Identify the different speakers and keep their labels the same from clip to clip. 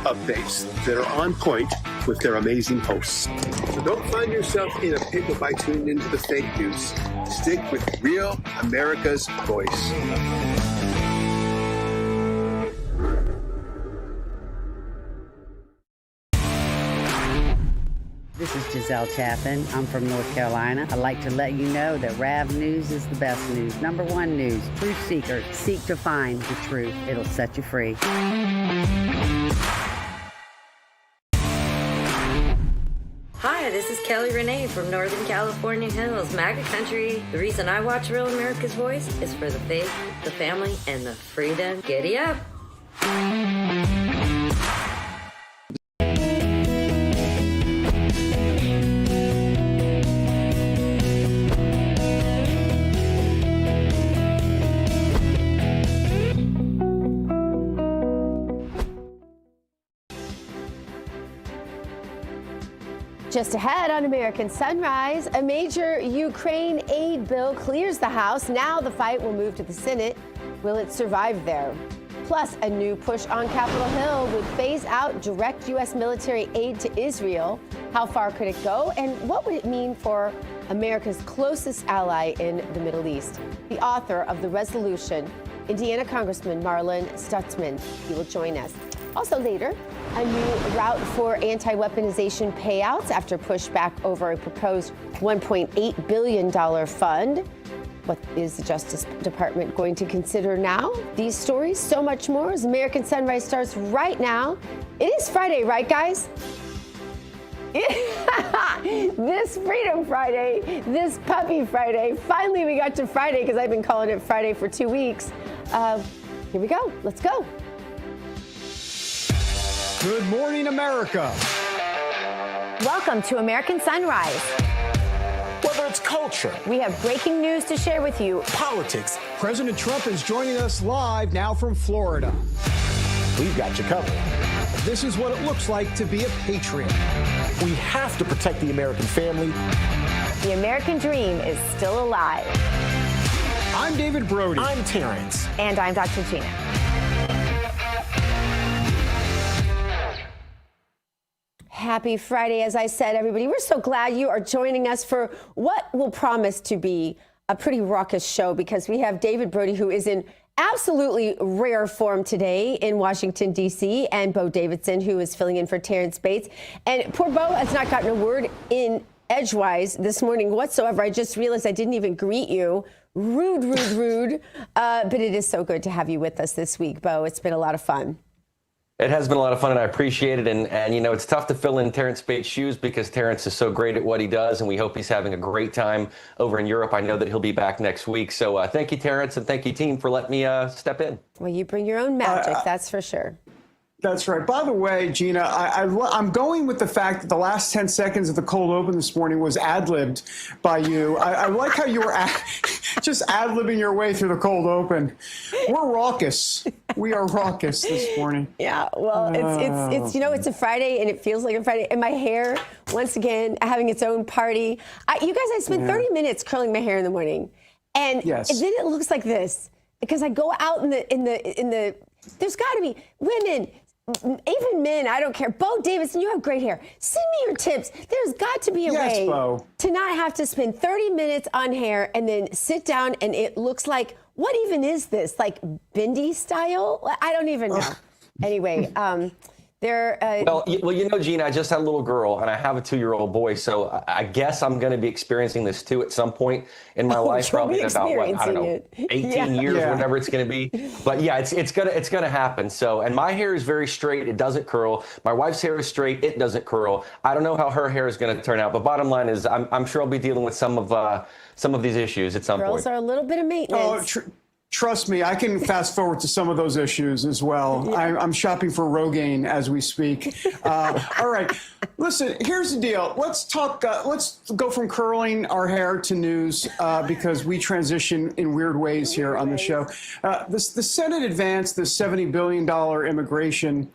Speaker 1: updates that are on point with their amazing hosts. So don't find yourself in a pickle by tuning into the fake news. Stick with real America's voice.
Speaker 2: This is Giselle Chaffin. I'm from North Carolina. I'd like to let you know that RAV News is the best news. Number one news, truth seekers seek to find the truth. It'll set you free.
Speaker 3: Hi, this is Kelly Renee from Northern California Hills, MAGA country. The reason I watch Real America's Voice is for the faith, the family, and the freedom. Giddy up.
Speaker 4: Just ahead on American Sunrise, a major Ukraine aid bill clears the House. Now the fight will move to the Senate. Will it survive there? Plus, a new push on Capitol Hill would phase out direct U.S. military aid to Israel. How far could it go? And what would it mean for America's closest ally in the Middle East? The author of the resolution, Indiana Congressman Marlin Stutzman. He will join us. Also later, a new route for anti-weaponization payouts after pushback over a proposed $1.8 billion fund. What is the Justice Department going to consider now? These stories, so much more, as American Sunrise starts right now. It is Friday, right, guys? This Freedom Friday, this Puppy Friday. Finally, we got to Friday because I've been calling it Friday for 2 weeks. Here we go. Let's go.
Speaker 5: Good morning, America.
Speaker 4: Welcome to American Sunrise.
Speaker 5: Whether it's culture,
Speaker 4: We have breaking news to share with you.
Speaker 5: politics, President Trump is joining us live now from Florida. We've got you covered. This is what it looks like to be a patriot.
Speaker 6: We have to protect the American family.
Speaker 4: The American dream is still alive.
Speaker 5: I'm David Brody.
Speaker 6: I'm Terrance.
Speaker 4: And I'm Dr. Gina. Happy Friday, as I said, everybody. We're so glad you are joining us for what will promise to be a pretty raucous show, because we have David Brody, who is in absolutely rare form today in Washington, D.C., and Beau Davidson, who is filling in for Terrance Bates. And poor Beau has not gotten a word in edgewise this morning whatsoever. I just realized I didn't even greet you. Rude, rude, rude. But it is so good to have you with us this week, Beau. It's been a lot of fun.
Speaker 7: It has been a lot of fun, and I appreciate it. And you know, it's tough to fill in Terrance Bates' shoes because Terrance is so great at what he does, and we hope he's having a great time over in Europe. I know that he'll be back next week. So thank you, Terrance, and thank you, team, for letting me step in.
Speaker 4: Well, you bring your own magic, that's for sure.
Speaker 5: That's right. By the way, Gina, I'm going with the fact that the last 10 seconds of the cold open this morning was ad-libbed by you. I like how you were just ad-libbing your way through the cold open. We're raucous. We are raucous this morning.
Speaker 4: Yeah, well, it's you know, it's a Friday, and it feels like a Friday. And my hair, once again, having its own party. You guys, I spent 30 minutes curling my hair in the morning, and then it looks like this because I go out in the. There's got to be women. Even men, I don't care. Beau Davidson, you have great hair. Send me your tips. There's got to be a way to not have to spend 30 minutes on hair and then sit down and it looks like, what even is this? Like Bindi style? I don't even know. Anyway,
Speaker 7: Well, you know, Gina, I just had a little girl and I have a 2-year-old boy. So I guess I'm going to be experiencing this too at some point in my life, probably in about, what, I don't know, 18 years, whatever it's going to be. But yeah, it's going to happen. So, and my hair is very straight. It doesn't curl. My wife's hair is straight. It doesn't curl. I don't know how her hair is going to turn out. But bottom line is I'm sure I'll be dealing with some of these issues at some point.
Speaker 4: Girls are a little bit of maintenance.
Speaker 5: Trust me, I can fast forward to some of those issues as well. Yeah. I'm shopping for Rogaine as we speak. All right. Listen, here's the deal. Let's talk. Let's go from curling our hair to news because we transition in weird ways here on the show. The Senate advanced the $70 billion immigration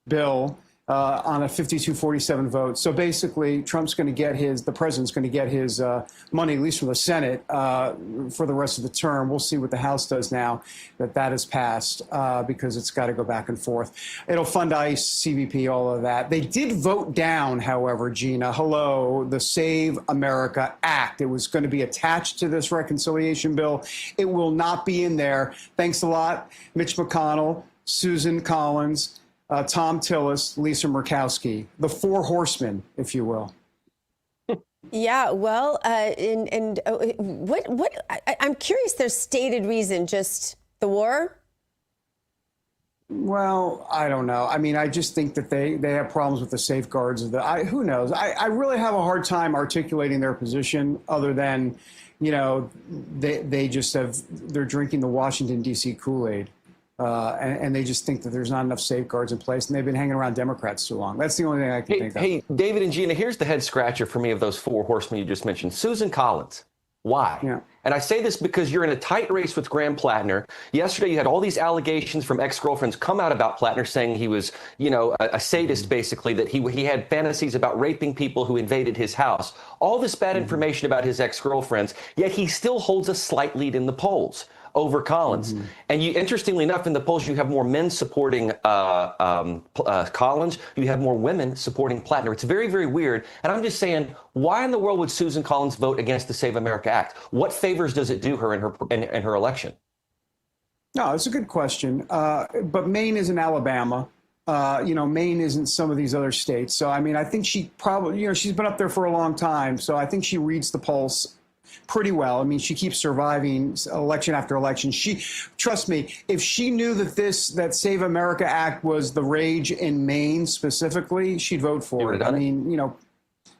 Speaker 5: bill on a 52-47 vote. So basically, the president's going to get his money, at least from the Senate, for the rest of the term. We'll see what the House does now that has passed, because it's got to go back and forth. It'll fund ICE, CBP, all of that. They did vote down, however, Gina, the Save America Act. It was going to be attached to this reconciliation bill. It will not be in there. Thanks a lot, Mitch McConnell, Susan Collins, Tom Tillis, Lisa Murkowski, the four horsemen, if you will.
Speaker 4: Yeah, well, I'm curious their stated reason, just the war?
Speaker 5: Well, I don't know. I mean, I just think that they have problems with the safeguards of who knows? I really have a hard time articulating their position other than, they're drinking the Washington, D.C. Kool-Aid. And they just think that there's not enough safeguards in place, and they've been hanging around Democrats too long. That's the only thing I can think of.
Speaker 7: Hey, David and Gina, here's the head scratcher for me of those four horsemen you just mentioned. Susan Collins. Why? Yeah. And I say this because you're in a tight race with Graham Plattner. Yesterday, you had all these allegations from ex-girlfriends come out about Plattner saying he was, a sadist, basically, that he had fantasies about raping people who invaded his house. All this bad information about his ex-girlfriends, yet he still holds a slight lead in the polls over Collins. And interestingly enough, in the polls, you have more men supporting Collins. You have more women supporting Plattner. It's very, very weird. And I'm just saying, why in the world would Susan Collins vote against the Save America Act? What favors does it do her in her election?
Speaker 5: No, it's a good question. But Maine isn't Alabama. Maine isn't some of these other states. So, I mean, I think she probably, she's been up there for a long time. So I think she reads the pulse pretty well. I mean, she keeps surviving election after election. Trust me, if she knew that Save America Act was the rage in Maine specifically, she'd vote for it. I mean,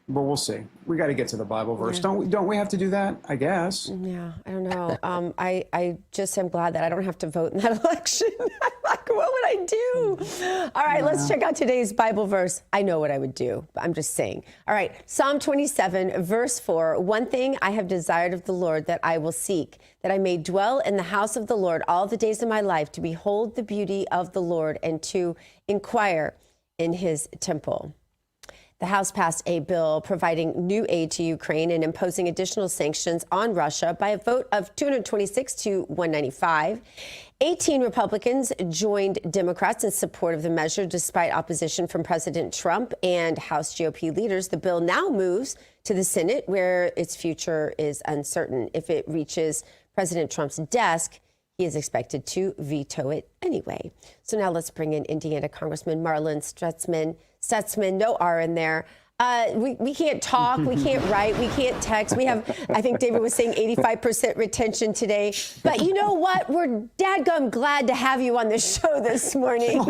Speaker 5: but we'll see. We got to get to the Bible verse. Yeah. Don't we have to do that? I guess.
Speaker 4: Yeah, I don't know. I just am glad that I don't have to vote in that election. Like, what would I do? All right, let's check out today's Bible verse. I know what I would do, but I'm just saying. All right, Psalm 27, verse 4. One thing I have desired of the Lord that I will seek, that I may dwell in the house of the Lord all the days of my life, to behold the beauty of the Lord and to inquire in his temple. The House passed a bill providing new aid to Ukraine and imposing additional sanctions on Russia by a vote of 226 to 195. 18 Republicans joined Democrats in support of the measure, despite opposition from President Trump and House GOP leaders. The bill now moves to the Senate, where its future is uncertain. If it reaches President Trump's desk, he is expected to veto it anyway. So now let's bring in Indiana Congressman Marlin Stutzman, no R in there. We can't talk, we can't write, we can't text. We have, I think David was saying 85% retention today. But you know what? We're dadgum glad to have you on the show this morning.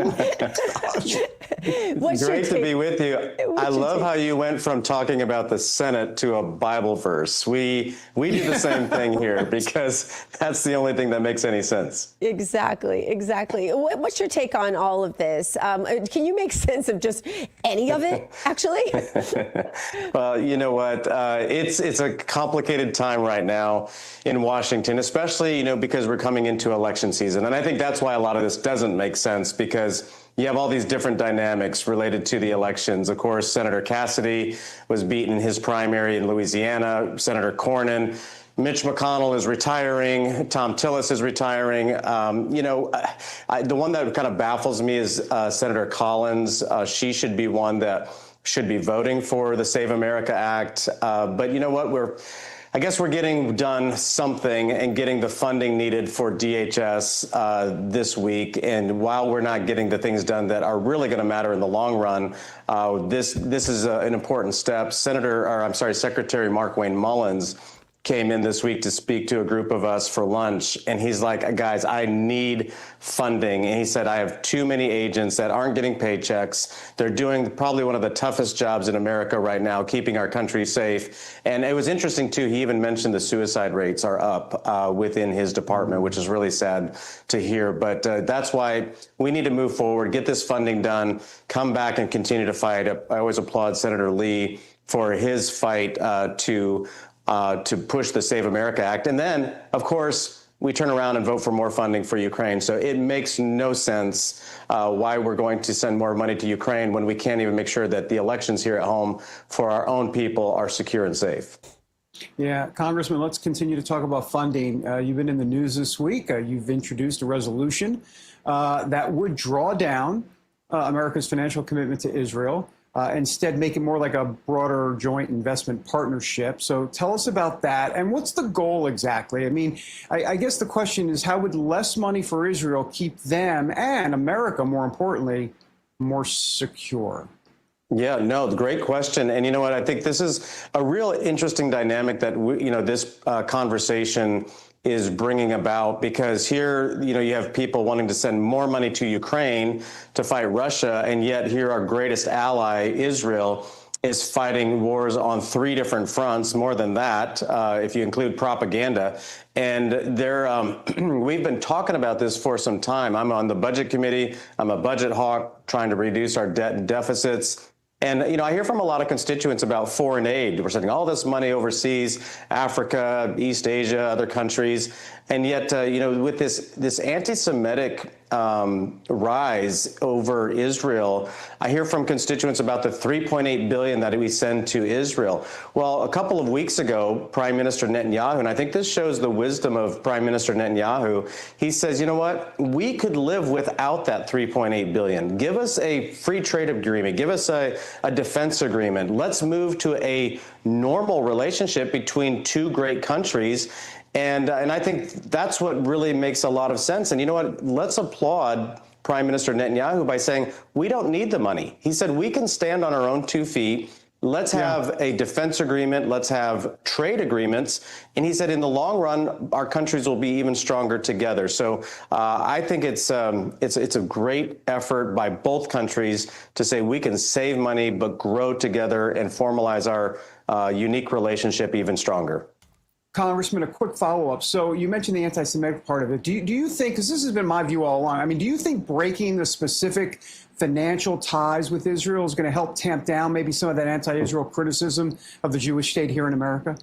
Speaker 8: Great to be with you. I love how you went from talking about the Senate to a Bible verse. We do the same thing here because that's the only thing that makes any sense.
Speaker 4: Exactly. What's your take on all of this? Can you make sense of just any of it, actually?
Speaker 8: Well, you know what? It's a complicated time right now in Washington, especially, because we're coming into election season. And I think that's why a lot of this doesn't make sense, because you have all these different dynamics related to the elections. Of course, Senator Cassidy was beaten in his primary in Louisiana. Senator Cornyn. Mitch McConnell is retiring. Tom Tillis is retiring. The one that kind of baffles me is Senator Collins. She should be one that should be voting for the Save America Act. But you know what? I guess we're getting done something and getting the funding needed for DHS this week. And while we're not getting the things done that are really going to matter in the long run, this is an important step. Secretary Mark Wayne Mullins came in this week to speak to a group of us for lunch. And he's like, guys, I need funding. And he said, I have too many agents that aren't getting paychecks. They're doing probably one of the toughest jobs in America right now, keeping our country safe. And it was interesting, too. He even mentioned the suicide rates are up within his department, which is really sad to hear. But that's why we need to move forward, get this funding done, come back and continue to fight. I always applaud Senator Lee for his fight to push the Save America Act. And then, of course, we turn around and vote for more funding for Ukraine. So it makes no sense why we're going to send more money to Ukraine when we can't even make sure that the elections here at home for our own people are secure and safe.
Speaker 5: Yeah, Congressman, let's continue to talk about funding. You've been in the news this week. You've introduced a resolution that would draw down America's financial commitment to Israel, instead make it more like a broader joint investment partnership. So tell us about that. And what's the goal exactly? I mean, I guess the question is, how would less money for Israel keep them and America, more importantly, more secure?
Speaker 8: Yeah, no, great question. And you know what? I think this is a real interesting dynamic that, this conversation is bringing about, because here, you have people wanting to send more money to Ukraine to fight Russia, and yet here our greatest ally, Israel, is fighting wars on 3 different fronts, more than that, if you include propaganda. And we've been talking about this for some time. I'm on the budget committee. I'm a budget hawk trying to reduce our debt and deficits. And, I hear from a lot of constituents about foreign aid. We're sending all this money overseas, Africa, East Asia, other countries. And yet, with this anti-Semitic rise over Israel, I hear from constituents about the $3.8 billion that we send to Israel. Well, a couple of weeks ago, Prime Minister Netanyahu, and I think this shows the wisdom of Prime Minister Netanyahu, he says, you know what, we could live without that $3.8 billion. Give us a free trade agreement. Give us a defense agreement. Let's move to a normal relationship between 2 great countries. And I think that's what really makes a lot of sense. And you know what? Let's applaud Prime Minister Netanyahu by saying, we don't need the money. He said, we can stand on our own 2 feet. Let's have a defense agreement. Let's have trade agreements. And he said, in the long run, our countries will be even stronger together. So I think it's a great effort by both countries to say we can save money, but grow together and formalize our unique relationship even stronger.
Speaker 5: Congressman, a quick follow-up. So you mentioned the anti-Semitic part of it. Do you think, because this has been my view all along, I mean, do you think breaking the specific financial ties with Israel is going to help tamp down maybe some of that anti-Israel criticism of the Jewish state here in America?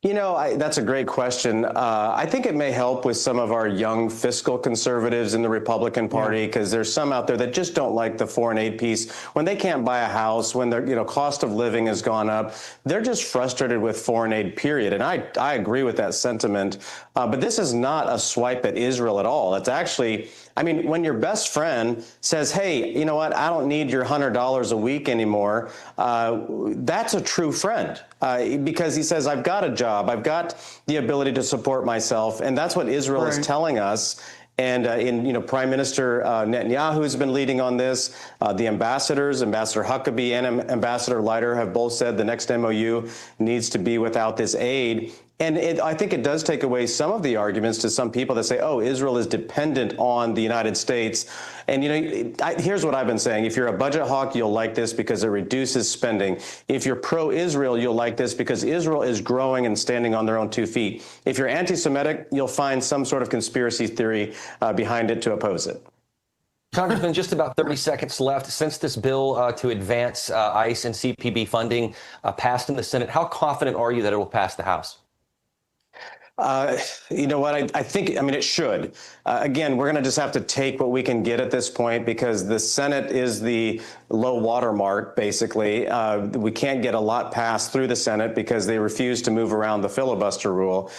Speaker 8: That's a great question. I think it may help with some of our young fiscal conservatives in the Republican Party, because there's some out there that just don't like the foreign aid piece. When they can't buy a house, when their cost of living has gone up, they're just frustrated with foreign aid, period. And I agree with that sentiment. But this is not a swipe at Israel at all. It's actually, when your best friend says, hey, you know what, I don't need your $100 a week anymore, that's a true friend, because he says, I've got a job, I've got the ability to support myself. And that's what Israel is telling us. And Prime Minister Netanyahu has been leading on this. The ambassadors, Ambassador Huckabee and Ambassador Leiter, have both said the next MOU needs to be without this aid. And I think it does take away some of the arguments to some people that say, oh, Israel is dependent on the United States. And, here's what I've been saying. If you're a budget hawk, you'll like this because it reduces spending. If you're pro-Israel, you'll like this because Israel is growing and standing on their own 2 feet. If you're anti-Semitic, you'll find some sort of conspiracy theory behind it to oppose it.
Speaker 7: Congressman, just about 30 seconds left. Since this bill to advance ICE and CPB funding passed in the Senate, how confident are you that it will pass the House?
Speaker 8: You know what? I think, it should. Again, we're going to just have to take what we can get at this point, because the Senate is the low water mark, basically. We can't get a lot passed through the Senate because they refuse to move around the filibuster rule.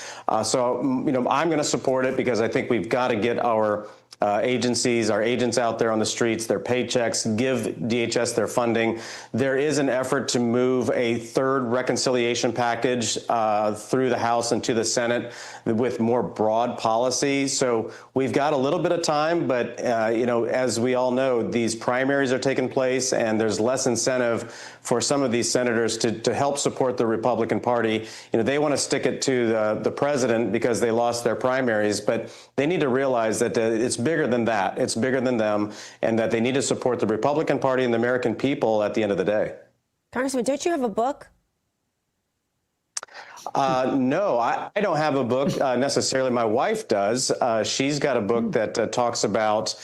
Speaker 8: So I'm going to support it because I think we've got to get our agencies, our agents out there on the streets, their paychecks, give DHS their funding. There is an effort to move a 3rd reconciliation package through the House and to the Senate with more broad policy. So we've got a little bit of time, but, as we all know, these primaries are taking place and there's less incentive for some of these senators to help support the Republican Party. They want to stick it to the president because they lost their primaries, but they need to realize that it's bigger than that. It's bigger than them, and that they need to support the Republican Party and the American people at the end of the day.
Speaker 4: Congressman, don't you have a book?
Speaker 8: No, I don't have a book necessarily. My wife does. She's got a book that talks about,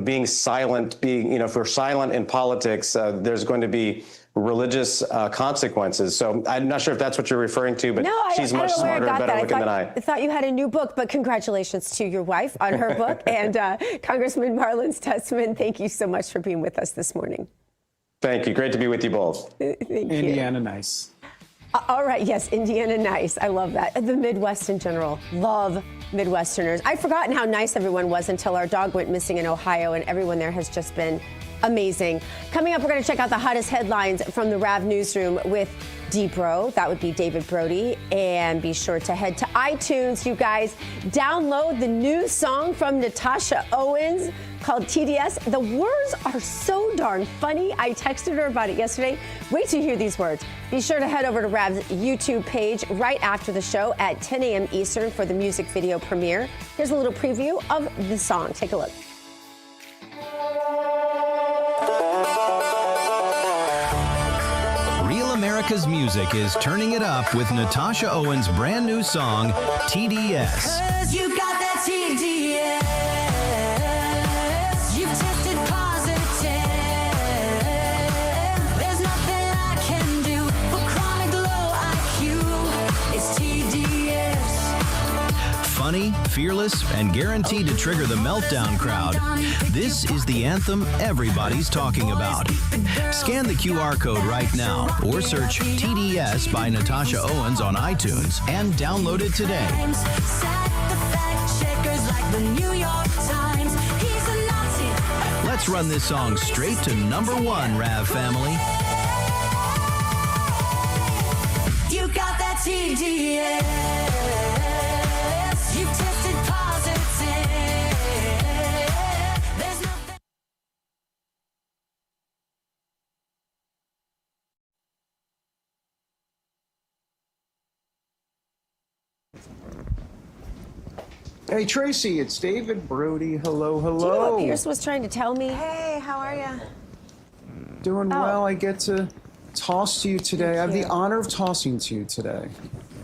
Speaker 8: being silent, if we're silent in politics, there's going to be religious consequences. So I'm not sure if that's what you're referring to, but she's much smarter and better looking than I.
Speaker 4: I thought you had a new book, but congratulations to your wife on her book. And Congressman Marlin Stutzman, thank you so much for being with us this morning.
Speaker 8: Thank you. Great to be with you both.
Speaker 4: Thank you.
Speaker 5: Indiana nice.
Speaker 4: All right. Yes, Indiana nice. I love that. The Midwest in general. Love Midwesterners. I'd forgotten how nice everyone was until our dog went missing in Ohio, and everyone there has just been amazing. Coming up, we're going to check out the hottest headlines from the RAV newsroom with D-Bro. That would be David Brody. And be sure to head to iTunes, you guys. Download the new song from Natasha Owens called TDS. The words are so darn funny. I texted her about it yesterday. Wait till you hear these words. Be sure to head over to RAV's YouTube page right after the show at 10 a.m. Eastern for the music video premiere. Here's a little preview of the song. Take a look.
Speaker 9: America's music is turning it up with Natasha Owens' brand new song, TDS.
Speaker 10: 'Cause you got that TDS. You've tested positive. There's nothing I can do for chronic low IQ. It's TDS.
Speaker 9: Funny, fearless, and guaranteed to trigger the meltdown crowd. This is the anthem everybody's talking about. Scan the QR code right now or search TDS by Natasha Owens on iTunes and download it today. Let's run this song straight to #1, RAV family.
Speaker 10: You got that TDS. You've tested positive. There's nothing.
Speaker 5: Hey, Tracy, it's David Brody. Hello, hello.
Speaker 4: Do you know what Pierce was trying to tell me?
Speaker 11: Hey, how are you?
Speaker 5: Doing well. I get to toss to you today. I have the honor of tossing to you today.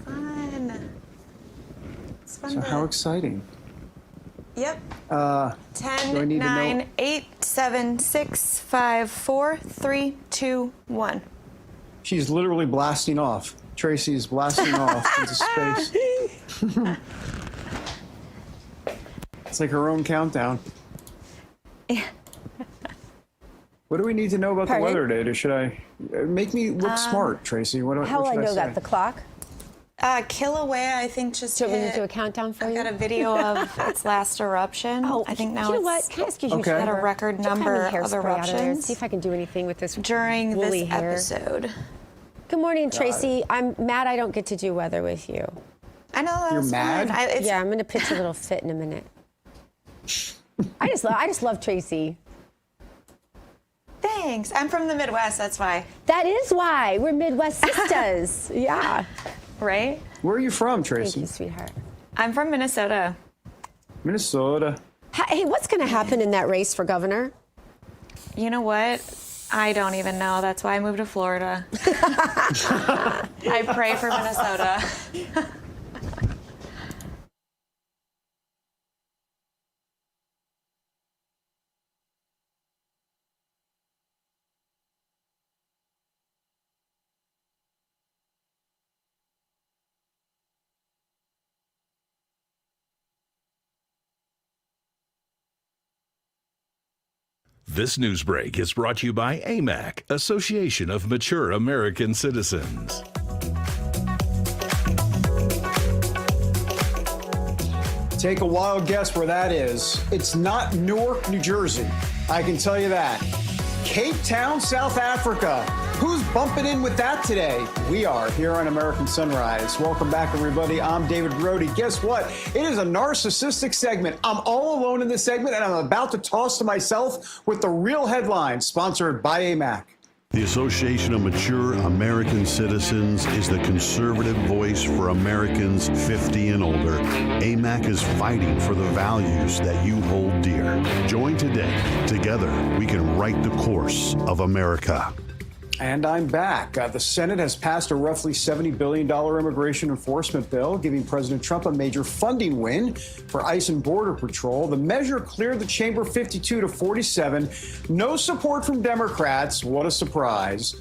Speaker 11: Fun. It's fun.
Speaker 5: So how exciting.
Speaker 11: Yep.
Speaker 5: 10,
Speaker 11: 9, 8, 7, 6, 5, 4, 3, 2, 1.
Speaker 5: She's literally blasting off. Tracy is blasting off into space. It's like her own countdown.
Speaker 11: Yeah.
Speaker 5: What do we need to know about
Speaker 4: Pardon?
Speaker 5: the weather data? Should I make me look smart, Tracy? What
Speaker 4: How will I
Speaker 5: should
Speaker 4: know
Speaker 5: say?
Speaker 4: that? The clock?
Speaker 11: Kilauea, I think, just
Speaker 4: Do you want me
Speaker 11: hit.
Speaker 4: to do a countdown for
Speaker 11: I've
Speaker 4: you?
Speaker 11: got a video of its last eruption. I think now
Speaker 4: you know what?
Speaker 11: it's
Speaker 4: Can I ask you
Speaker 5: Okay.
Speaker 11: at a record number of eruptions.
Speaker 4: See if I can do anything with this
Speaker 11: during
Speaker 4: woolly
Speaker 11: this
Speaker 4: hair.
Speaker 11: episode.
Speaker 4: Good morning, Tracy. I'm mad I don't get to do weather with you.
Speaker 11: I know that's
Speaker 5: You're mad?
Speaker 11: fine.
Speaker 4: Yeah, I'm going to pitch a little fit in a minute. I just love Tracy.
Speaker 11: Thanks. I'm from the Midwest, that's why.
Speaker 4: That is why. We're Midwest sisters. Yeah.
Speaker 11: Right?
Speaker 5: Where are you from,
Speaker 4: Thank
Speaker 5: Tracy?
Speaker 4: you, sweetheart.
Speaker 11: I'm from Minnesota.
Speaker 5: Minnesota.
Speaker 4: Hey, what's going to happen in that race for governor?
Speaker 11: You know what? I don't even know. That's why I moved to Florida. I pray for Minnesota.
Speaker 12: This news break is brought to you by AMAC, Association of Mature American Citizens.
Speaker 5: Take a wild guess where that is. It's not Newark, New Jersey. I can tell you that. Cape Town, South Africa. Who's bumping in with that today? We are here on American Sunrise. Welcome back, everybody. I'm David Brody. Guess what? It is a narcissistic segment. I'm all alone in this segment, and I'm about to toss to myself with the real headline, sponsored by AMAC.
Speaker 13: The Association of Mature American Citizens is the conservative voice for Americans 50 and older. AMAC is fighting for the values that you hold dear. Join today. Together, we can write the course of America.
Speaker 5: And I'm back. The Senate has passed a roughly $70 billion immigration enforcement bill, giving President Trump a major funding win for ICE and Border Patrol. The measure cleared the chamber 52-47. No support from Democrats. What a surprise.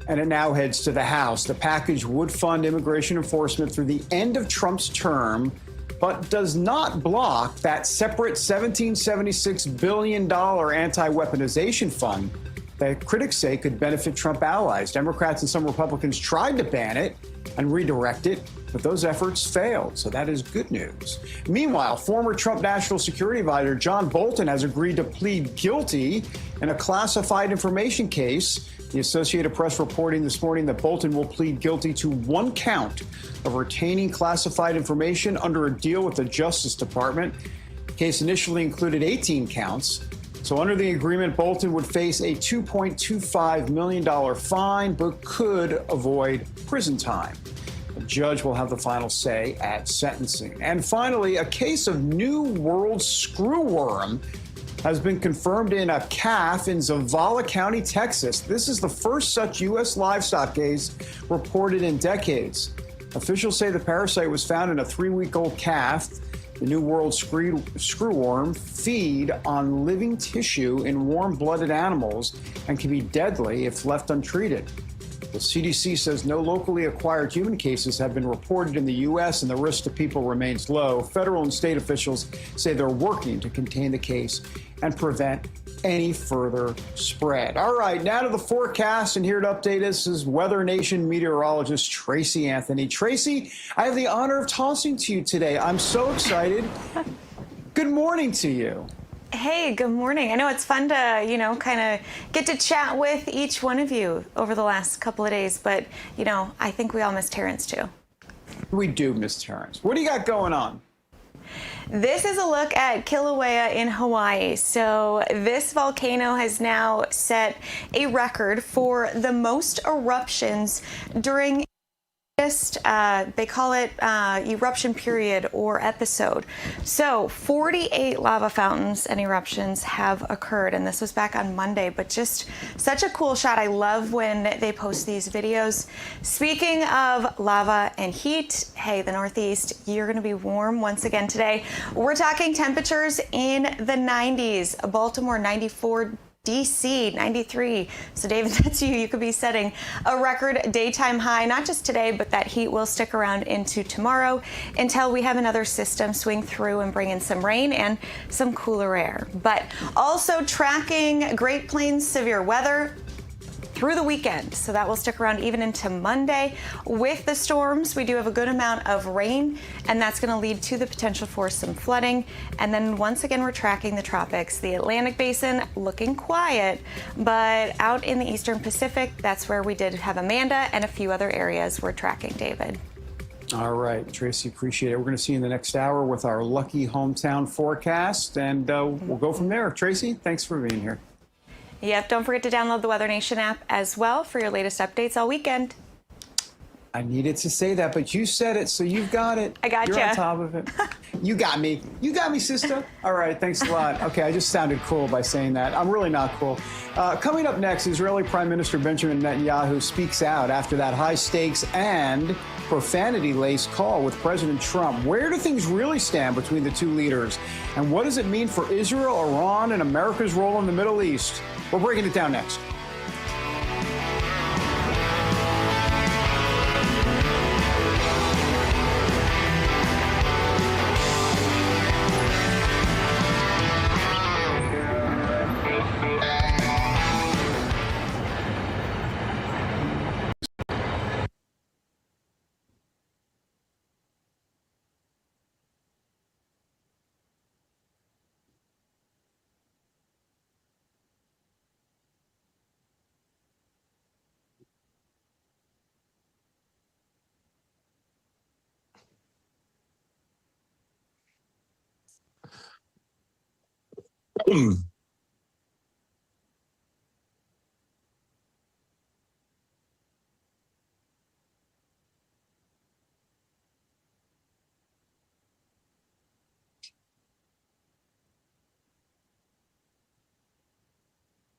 Speaker 5: And it now heads to the House. The package would fund immigration enforcement through the end of Trump's term, but does not block that separate $1776 billion anti-weaponization fund that critics say could benefit Trump allies. Democrats and some Republicans tried to ban it and redirect it, but those efforts failed, so that is good news. Meanwhile, former Trump National Security Advisor John Bolton has agreed to plead guilty in a classified information case. The Associated Press reporting this morning that Bolton will plead guilty to one count of retaining classified information under a deal with the Justice Department. The case initially included 18 counts. So under the agreement, Bolton would face a $2.25 million fine, but could avoid prison time. The judge will have the final say at sentencing. And finally, a case of New World screwworm has been confirmed in a calf in Zavala County, Texas. This is the first such U.S. livestock case reported in decades. Officials say the parasite was found in a 3-week-old calf. The New World screwworm feed on living tissue in warm-blooded animals and can be deadly if left untreated. The CDC says no locally acquired human cases have been reported in the U.S. and the risk to people remains low. Federal and state officials say they're working to contain the case and prevent any further spread. All right, now to the forecast, and here to update us is Weather Nation meteorologist Tracy Anthony. Tracy, I have the honor of tossing to you today. I'm so excited. Good morning to you.
Speaker 11: Hey, good morning. I know it's fun to, kind of get to chat with each one of you over the last couple of days, but, I think we all miss Terrance too.
Speaker 5: We do miss Terrance. What do you got going on?
Speaker 11: This is a look at Kilauea in Hawaii. So this volcano has now set a record for the most eruptions during they call it eruption period or episode. So 48 lava fountains and eruptions have occurred, and this was back on Monday, but just such a cool shot. I love when they post these videos. Speaking of lava and heat, hey, the Northeast, you're going to be warm once again today. We're talking temperatures in the 90s, Baltimore 94, DC 93. So David, that's you. You could be setting a record daytime high, not just today, but that heat will stick around into tomorrow until we have another system swing through and bring in some rain and some cooler air. But also tracking Great Plains severe weather through the weekend. So that will stick around even into Monday. With the storms, we do have a good amount of rain, and that's going to lead to the potential for some flooding. And then once again, we're tracking the tropics. The Atlantic Basin looking quiet, but out in the Eastern Pacific, that's where we did have Amanda and a few other areas we're tracking, David.
Speaker 5: All right, Tracy, appreciate it. We're going to see you in the next hour with our lucky hometown forecast, and we'll go from there. Tracy, thanks for being here.
Speaker 11: Yep, don't forget to download the Weather Nation app as well for your latest updates all weekend.
Speaker 5: I needed to say that, but you said it, so you've got it.
Speaker 11: I got you.
Speaker 5: You're on top of it. You got me. You got me, sister. All right, thanks a lot. Okay, I just sounded cool by saying that. I'm really not cool. Coming up next, Israeli Prime Minister Benjamin Netanyahu speaks out after that high-stakes and profanity-laced call with President Trump. Where do things really stand between the two leaders? And what does it mean for Israel, Iran, and America's role in the Middle East? We're breaking it down next.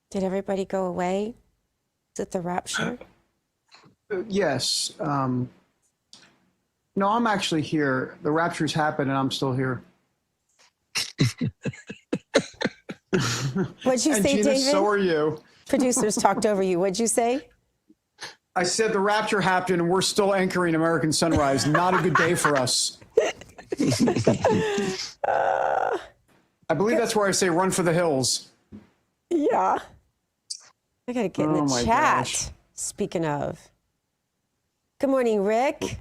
Speaker 14: Did everybody go away?
Speaker 4: Is it the rapture?
Speaker 5: Yes. No, I'm actually here. The rapture's happened, and I'm still here.
Speaker 4: What'd you say,
Speaker 5: Gina,
Speaker 4: David?
Speaker 5: So are you.
Speaker 4: Producers talked over you. What'd you say?
Speaker 5: I said the rapture happened, and we're still anchoring American Sunrise. Not a good day for us. I believe that's where I say run for the hills.
Speaker 4: Yeah. I got to get in the chat.
Speaker 5: Gosh.
Speaker 4: Speaking of. Good morning, Rick.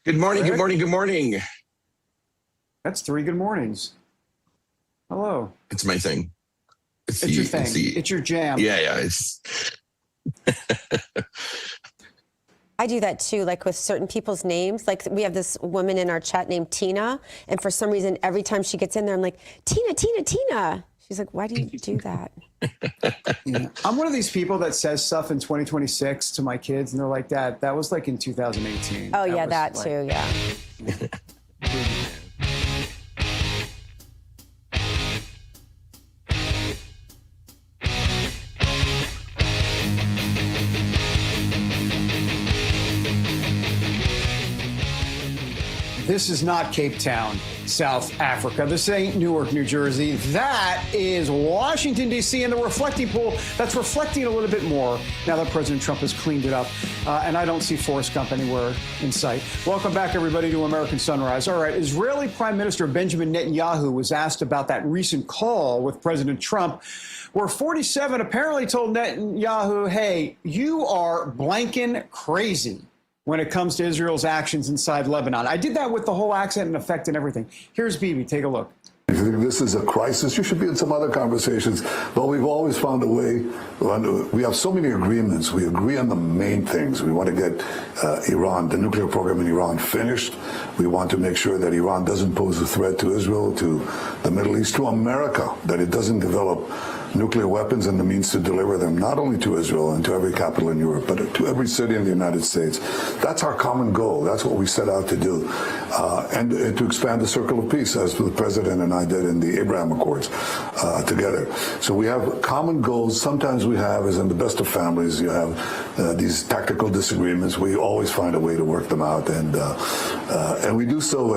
Speaker 14: Good morning,
Speaker 5: Rick?
Speaker 14: good morning, good morning.
Speaker 5: That's 3 good mornings. Hello.
Speaker 14: It's my thing.
Speaker 5: It's your thing. It's your jam.
Speaker 14: Yeah, it's...
Speaker 4: I do that too, like with certain people's names. Like we have this woman in our chat named Tina, and for some reason, every time she gets in there, I'm like, Tina, Tina, Tina. She's like, why do you do that?
Speaker 5: Yeah. I'm one of these people that says stuff in 2026 to my kids, and they're like, Dad, that was like in 2018.
Speaker 4: Oh, yeah, that too, yeah.
Speaker 5: This is not Cape Town, South Africa. This ain't Newark, New Jersey. That is Washington, D.C., and the reflecting pool that's reflecting a little bit more now that President Trump has cleaned it up. And I don't see Forrest Gump anywhere in sight. Welcome back, everybody, to American Sunrise. All right, Israeli Prime Minister Benjamin Netanyahu was asked about that recent call with President Trump, where 47 apparently told Netanyahu, hey, you are blanking crazy when it comes to Israel's actions inside Lebanon. I did that with the whole accent and effect and everything. Here's Bibi. Take a look.
Speaker 15: If you think this is a crisis, you should be in some other conversations. But we've always found a way. We have so many agreements. We agree on the main things. We want to get Iran, the nuclear program in Iran, finished. We want to make sure that Iran doesn't pose a threat to Israel, to the Middle East, to America, that it doesn't develop nuclear weapons and the means to deliver them, not only to Israel and to every capital in Europe, but to every city in the United States. That's our common goal. That's what we set out to do. And to expand the circle of peace, as the President and I did in the Abraham Accords together. So we have common goals. Sometimes we have, as in the best of families, you have these tactical disagreements. We always find a way to work them out. And we do so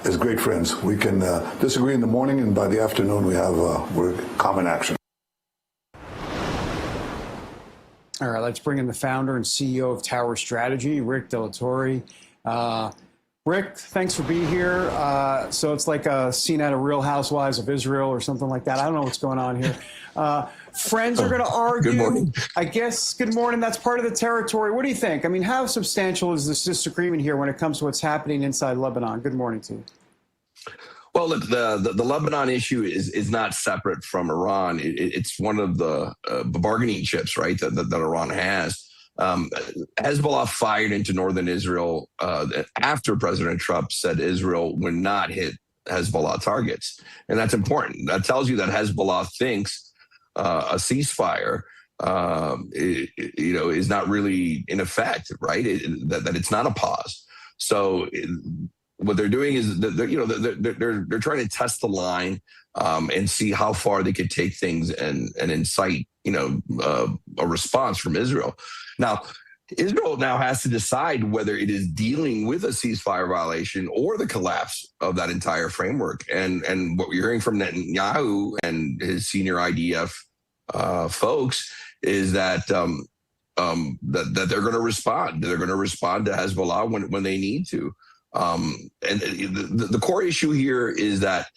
Speaker 15: as great friends. We can disagree in the morning, and by the afternoon we have common action.
Speaker 5: All right, let's bring in the founder and CEO of Tower Strategy, Rick Delatorre. Rick, thanks for being here. So it's like a scene out of Real Housewives of Israel or something like that. I don't know what's going on here. Friends are going to argue.
Speaker 14: Good morning.
Speaker 5: I guess, good morning. That's part of the territory. What do you think? I mean, how substantial is this disagreement here when it comes to what's happening inside Lebanon? Good morning to you.
Speaker 14: Well, look, the Lebanon issue is not separate from Iran. It's one of the bargaining chips, right, that Iran has. Hezbollah fired into northern Israel after President Trump said Israel would not hit Hezbollah targets. And that's important. That tells you that Hezbollah thinks a ceasefire is not really in effect, right? That it's not a pause. So what they're doing is they're trying to test the line and see how far they could take things and incite a response from Israel. Now, Israel now has to decide whether it is dealing with a ceasefire violation or the collapse of that entire framework. And what we're hearing from Netanyahu and his senior IDF folks is that that they're going to respond. They're going to respond to Hezbollah when they need to. And the core issue here is that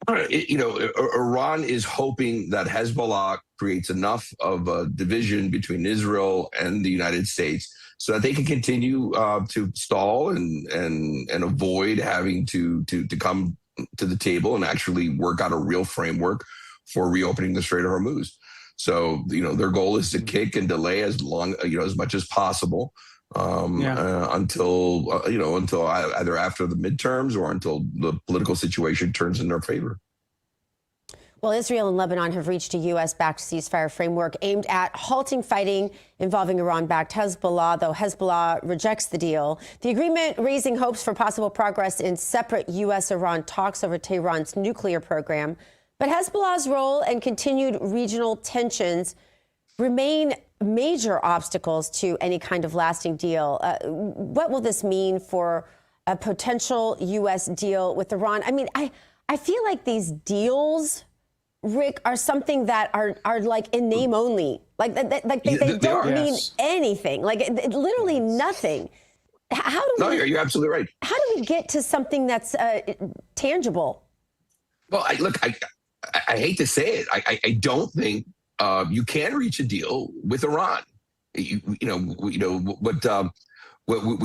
Speaker 14: Iran is hoping that Hezbollah creates enough of a division between Israel and the United States so that they can continue to stall and avoid having to come to the table and actually work out a real framework for reopening the Strait of Hormuz. So, their goal is to kick and delay as much as possible until either after the midterms or until the political situation turns in their favor.
Speaker 4: Well, Israel and Lebanon have reached a U.S.-backed ceasefire framework aimed at halting fighting involving Iran-backed Hezbollah, though Hezbollah rejects the deal. The agreement raising hopes for possible progress in separate U.S.-Iran talks over Tehran's nuclear program. But Hezbollah's role and continued regional tensions remain major obstacles to any kind of lasting deal. What will this mean for a potential U.S. deal with Iran? I mean, I feel like these deals, Rick, are something that are like in name only. Like they don't mean anything. Like literally nothing. How do we?
Speaker 14: No, you're absolutely right.
Speaker 4: How do we get to something that's tangible?
Speaker 14: Well, I hate to say it. I don't think you can reach a deal with Iran. We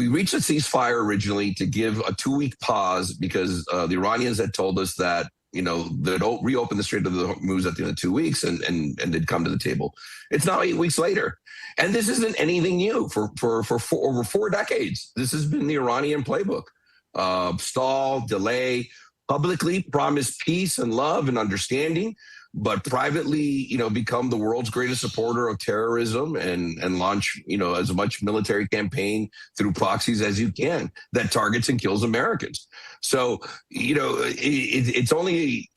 Speaker 14: reached a ceasefire originally to give a 2-week pause because the Iranians had told us that they'd reopen the Strait of the Hormuz at the end of 2 weeks and they'd come to the table. It's now 8 weeks later. And this isn't anything new. For over 4 decades, this has been the Iranian playbook. Stall, delay, publicly promise peace and love and understanding, but privately, become the world's greatest supporter of terrorism and launch, as much military campaign through proxies as you can that targets and kills Americans. So, it's only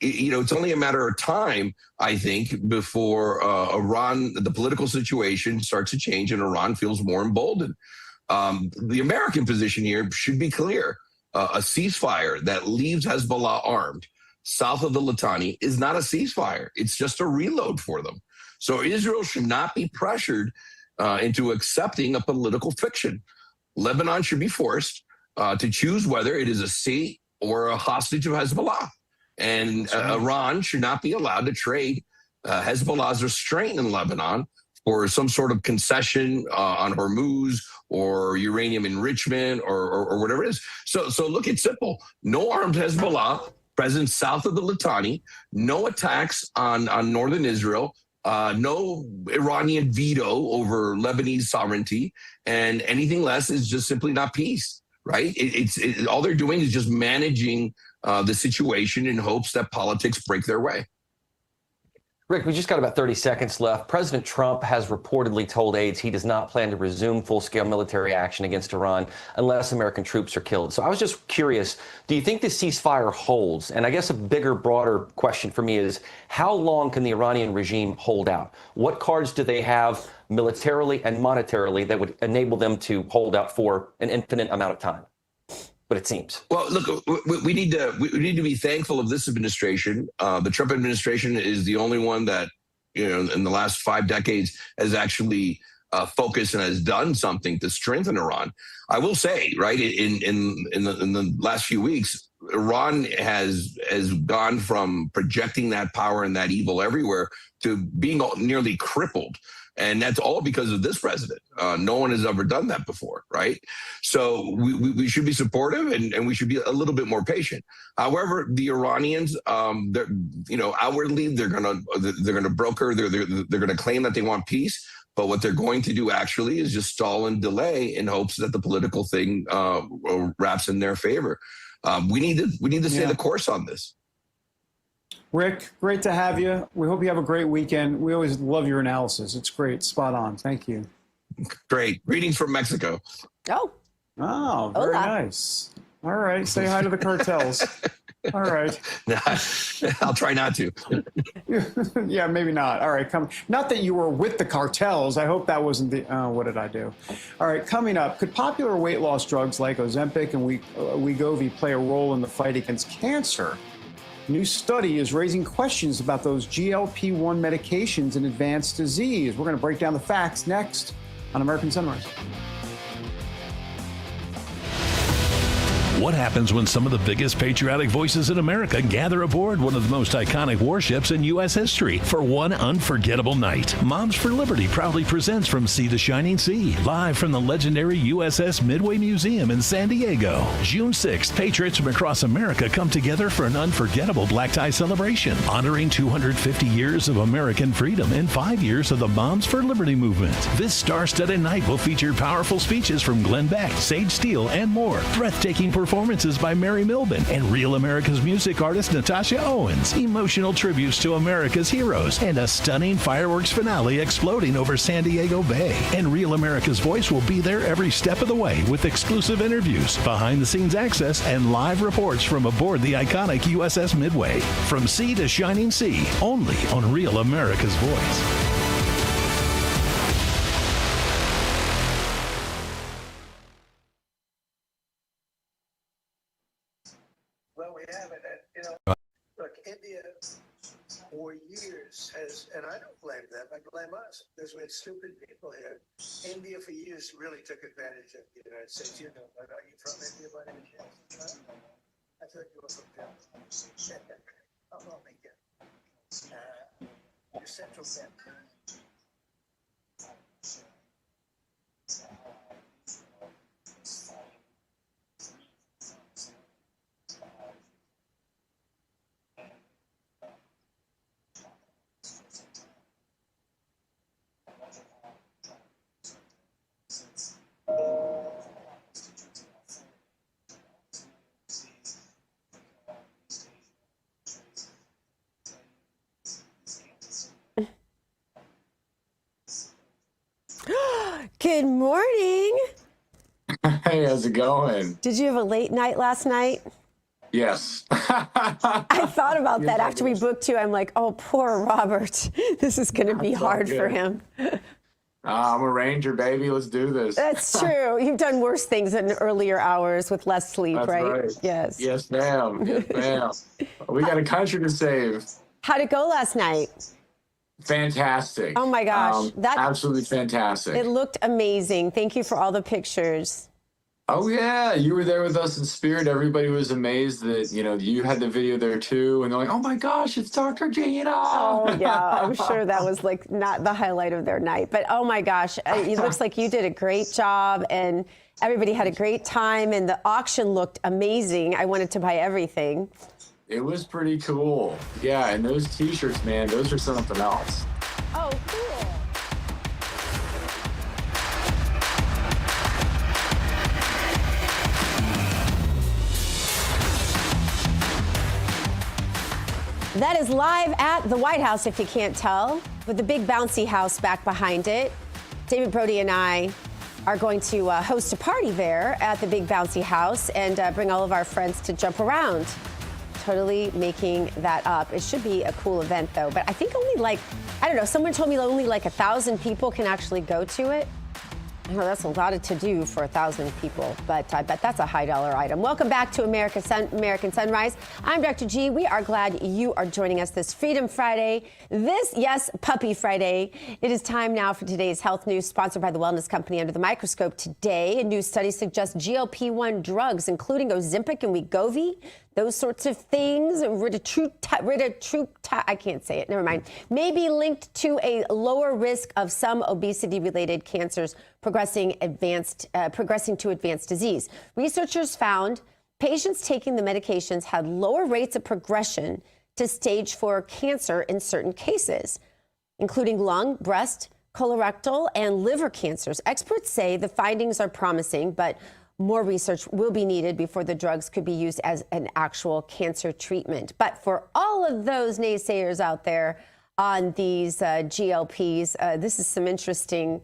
Speaker 14: a matter of time, I think, before Iran, the political situation starts to change and Iran feels more emboldened. The American position here should be clear. A ceasefire that leaves Hezbollah armed south of the Litani is not a ceasefire. It's just a reload for them. So Israel should not be pressured into accepting a political fiction. Lebanon should be forced to choose whether it is a state or a hostage of Hezbollah. And Iran should not be allowed to trade Hezbollah's restraint in Lebanon for some sort of concession on Hormuz or uranium enrichment or whatever it is. So look, it's simple. No armed Hezbollah presence south of the Litani, no attacks on northern Israel, no Iranian veto over Lebanese sovereignty, and anything less is just simply not peace, right? All they're doing is just managing the situation in hopes that politics break their way.
Speaker 7: Rick, we just got about 30 seconds left. President Trump has reportedly told aides he does not plan to resume full-scale military action against Iran unless American troops are killed. So I was just curious, do you think the ceasefire holds? And I guess a bigger, broader question for me is, how long can the Iranian regime hold out? What cards do they have militarily and monetarily that would enable them to hold out for an infinite amount of time? But it seems.
Speaker 14: Well, look, we need to be thankful of this administration. The Trump administration is the only one that, in the last 5 decades has actually focused and has done something to strengthen Iran. I will say, right, in the last few weeks, Iran has gone from projecting that power and that evil everywhere to being nearly crippled. And that's all because of this president. No one has ever done that before, right? So we should be supportive and we should be a little bit more patient. However, the Iranians, outwardly they're gonna broker, they're gonna claim that they want peace, but what they're going to do actually is just stall and delay in hopes that the political thing wraps in their favor. We need to stay the course on this.
Speaker 5: Rick, great to have you. We hope you have a great weekend. We always love your analysis. It's great. Spot on. Thank you.
Speaker 14: Great. Greetings from Mexico.
Speaker 4: Oh,
Speaker 5: very nice. All right. Say hi to the cartels. All right.
Speaker 14: I'll try not to.
Speaker 5: Yeah, maybe not. All right. Not that you were with the cartels. I hope that wasn't the. What did I do? All right. Coming up, could popular weight loss drugs like Ozempic and Wegovy play a role in the fight against cancer? New study is raising questions about those GLP-1 medications in advanced disease. We're going to break down the facts next on American Sunrise.
Speaker 12: What happens when some of the biggest patriotic voices in America gather aboard one of the most iconic warships in U.S. history for one unforgettable night? Moms for Liberty proudly presents From Sea to Shining Sea, live from the legendary USS Midway Museum in San Diego. June 6th, patriots from across America come together for an unforgettable black tie celebration, honoring 250 years of American freedom and 5 years of the Moms for Liberty movement. This star-studded night will feature powerful speeches from Glenn Beck, Sage Steele, and more. Breathtaking performances by Mary Milben and Real America's music artist Natasha Owens, emotional tributes to America's heroes, and a stunning fireworks finale exploding over San Diego Bay. And Real America's Voice will be there every step of the way with exclusive interviews, behind-the-scenes access, and live reports from aboard the iconic USS Midway. From Sea to Shining Sea, only on Real America's Voice.
Speaker 16: we have it. And, you know, look, India for years has, and I don't blame them, I blame us, because we had stupid people here. India for years really took advantage of the United States. You know, but are you from India by any chance? I thought you were from Denver. I'm from India. You're Central Denver.
Speaker 4: Good morning.
Speaker 17: Hey, how's it going?
Speaker 4: Did you have a late night last night?
Speaker 17: Yes.
Speaker 4: I thought about that after we booked you. I'm like, oh, poor Robert. This is going to be hard for him.
Speaker 17: I'm a Ranger, baby. Let's do this.
Speaker 4: That's true. You've done worse things in earlier hours with less sleep,
Speaker 17: That's
Speaker 4: right? Yes.
Speaker 17: Yes, ma'am. Yes, ma'am. We got a country to save.
Speaker 4: How'd it go last night?
Speaker 17: Fantastic.
Speaker 4: Oh my gosh.
Speaker 17: Absolutely fantastic.
Speaker 4: It looked amazing. Thank you for all the pictures.
Speaker 17: Oh yeah, you were there with us in spirit. Everybody was amazed that, you know, you had the video there too, and they're like, "Oh my gosh, it's Dr. Gina!"
Speaker 4: Oh yeah, I'm sure that was like not the highlight of their night, but oh my gosh, it looks like you did a great job, and everybody had a great time, and the auction looked amazing. I wanted to buy everything.
Speaker 17: It was pretty cool. Yeah, and those T-shirts, man, those are something else.
Speaker 4: Oh, cool. That is live at the White House, if you can't tell, with the big bouncy house back behind it. David, Brody, and I are going to host a party there at the big bouncy house and bring all of our friends to jump around. Totally making that up. It should be a cool event, though. But I think only like, I don't know, someone told me only like 1,000 people can actually go to it. I know that's a lot to do for 1,000 people, but I bet that's a high dollar item. Welcome back to American Sunrise. I'm Dr. G. We are glad you are joining us this Freedom Friday. Yes, Puppy Friday. It is time now for today's health news, sponsored by the wellness company Under the Microscope. Today, a new study suggests GLP-1 drugs, including Ozempic and Wegovy, those sorts of things, I can't say it, never mind, may be linked to a lower risk of some obesity-related cancers progressing to advanced disease. Researchers found patients taking the medications had lower rates of progression to stage 4 cancer in certain cases, including lung, breast, colorectal, and liver cancers. Experts say the findings are promising, but more research will be needed before the drugs could be used as an actual cancer treatment. But for all of those naysayers out there on these GLPs, this is some interesting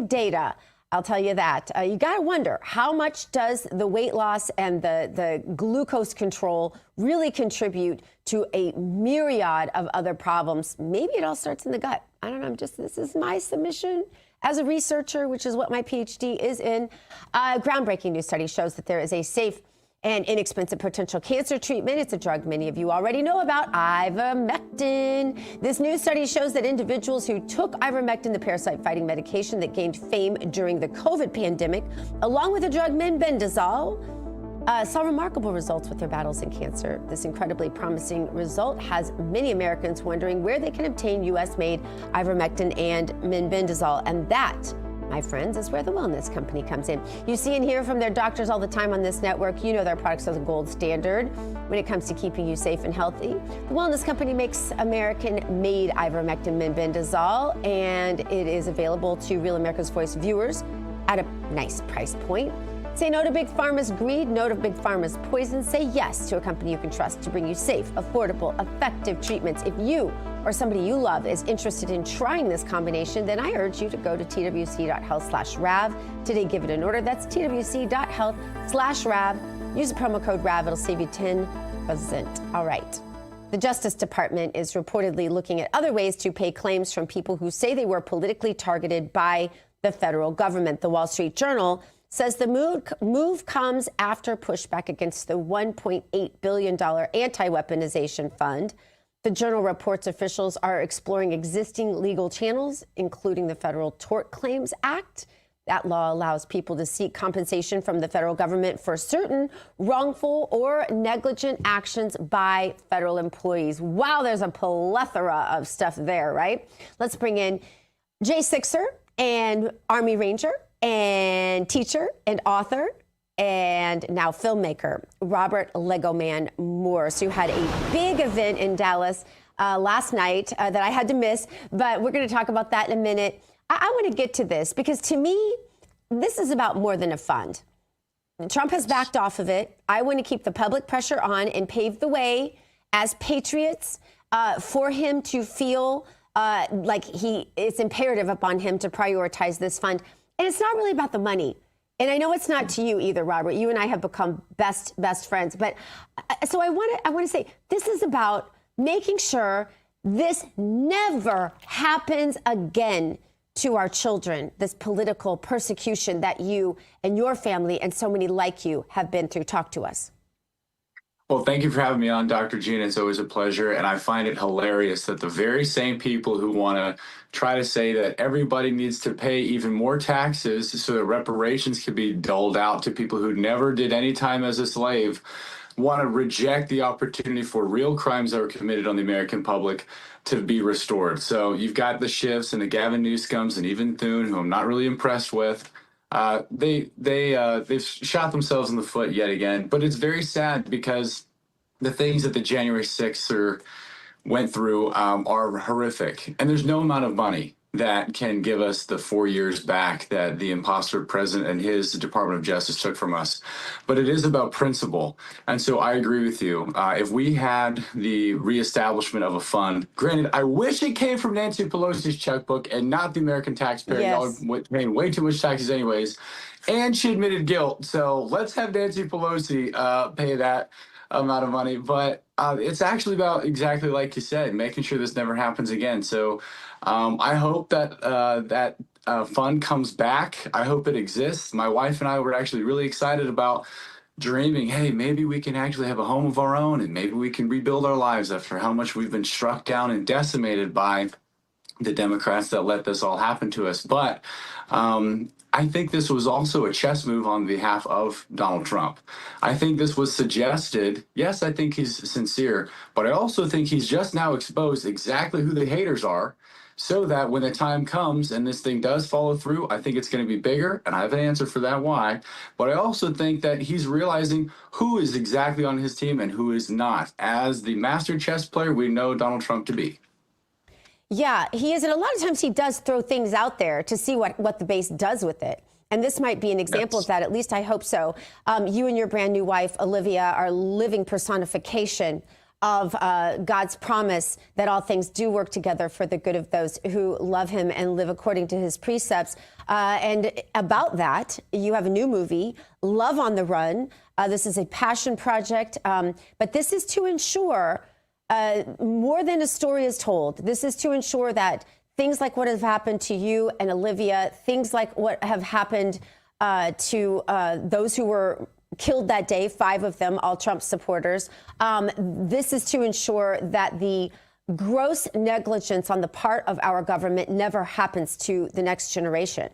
Speaker 4: data. I'll tell you that. You got to wonder, how much does the weight loss and the glucose control really contribute to a myriad of other problems? Maybe it all starts in the gut. I don't know. This is my submission as a researcher, which is what my PhD is in. A groundbreaking new study shows that there is a safe and inexpensive potential cancer treatment. It's a drug many of you already know about, ivermectin. This new study shows that individuals who took ivermectin, the parasite-fighting medication that gained fame during the COVID pandemic, along with the drug mebendazole, saw remarkable results with their battles in cancer. This incredibly promising result has many Americans wondering where they can obtain U.S.-made ivermectin and mebendazole, and that, my friends, is where the wellness company comes in. You see and hear from their doctors all the time on this network. You know their products are the gold standard when it comes to keeping you safe and healthy. The wellness company makes American-made ivermectin mebendazole, and it is available to Real America's Voice viewers at a nice price point. Say no to Big Pharma's greed, no to Big Pharma's poison. Say yes to a company you can trust to bring you safe, affordable, effective treatments. If you or somebody you love is interested in trying this combination, then I urge you to go to twc.health/RAV. Today, give it an order. That's twc.health/RAV. Use the promo code RAV. It'll save you 10%. All right. The Justice Department is reportedly looking at other ways to pay claims from people who say they were politically targeted by the federal government. The Wall Street Journal says the move comes after pushback against the $1.8 billion anti-weaponization fund. The Journal reports officials are exploring existing legal channels, including the Federal Tort Claims Act. That law allows people to seek compensation from the federal government for certain wrongful or negligent actions by federal employees. Wow, there's a plethora of stuff there, right? Let's bring in J6er and Army Ranger and teacher and author and now filmmaker, Robert Legoman Morse, who had a big event in Dallas last night that I had to miss, but we're going to talk about that in a minute. I want to get to this because to me, this is about more than a fund. Trump has backed off of it. I want to keep the public pressure on and pave the way as patriots for him to feel like it's imperative upon him to prioritize this fund. And it's not really about the money. And I know it's not to you either, Robert. You and I have become best friends. But so I want to say this is about making sure this never happens again to our children, this political persecution that you and your family and so many like you have been through. Talk to us.
Speaker 17: Well, thank you for having me on, Dr. Gina. It's always a pleasure. And I find it hilarious that the very same people who want to try to say that everybody needs to pay even more taxes so that reparations can be doled out to people who never did any time as a slave want to reject the opportunity for real crimes that were committed on the American public to be restored. So you've got the Schiffs and the Gavin Newscombs and even Thune, who I'm not really impressed with. They've shot themselves in the foot yet again. But it's very sad because the things that the January 6th went through are horrific. And there's no amount of money that can give us the 4 years back that the imposter president and his Department of Justice took from us. But it is about principle. And so I agree with you. If we had the reestablishment of a fund, granted, I wish it came from Nancy Pelosi's checkbook and not the American taxpayer.
Speaker 4: Yes.
Speaker 17: Y'all paying way too much taxes anyways. And she admitted guilt. So let's have Nancy Pelosi pay that amount of money. But it's actually about exactly like you said, making sure this never happens again. So I hope that that fund comes back. I hope it exists. My wife and I were actually really excited about dreaming, hey, maybe we can actually have a home of our own and maybe we can rebuild our lives after how much we've been struck down and decimated by the Democrats that let this all happen to us. But I think this was also a chess move on behalf of Donald Trump. I think this was suggested. Yes, I think he's sincere, but I also think he's just now exposed exactly who the haters are so that when the time comes and this thing does follow through, I think it's going to be bigger, and I have an answer for that why. But I also think that he's realizing who is exactly on his team and who is not. As the master chess player, we know Donald Trump to be.
Speaker 4: Yeah, he is. And a lot of times he does throw things out there to see what the base does with it. And this might be an example of that. At least I hope so. You and your brand new wife, Olivia, are living personification of God's promise that all things do work together for the good of those who love him and live according to his precepts. And about that, you have a new movie, Love on the Run. This is a passion project, but this is to ensure more than a story is told. This is to ensure that things like what have happened to you and Olivia, things like what have happened to those who were killed that day, 5 of them, all Trump supporters. This is to ensure that the gross negligence on the part of our government never happens to the next generation.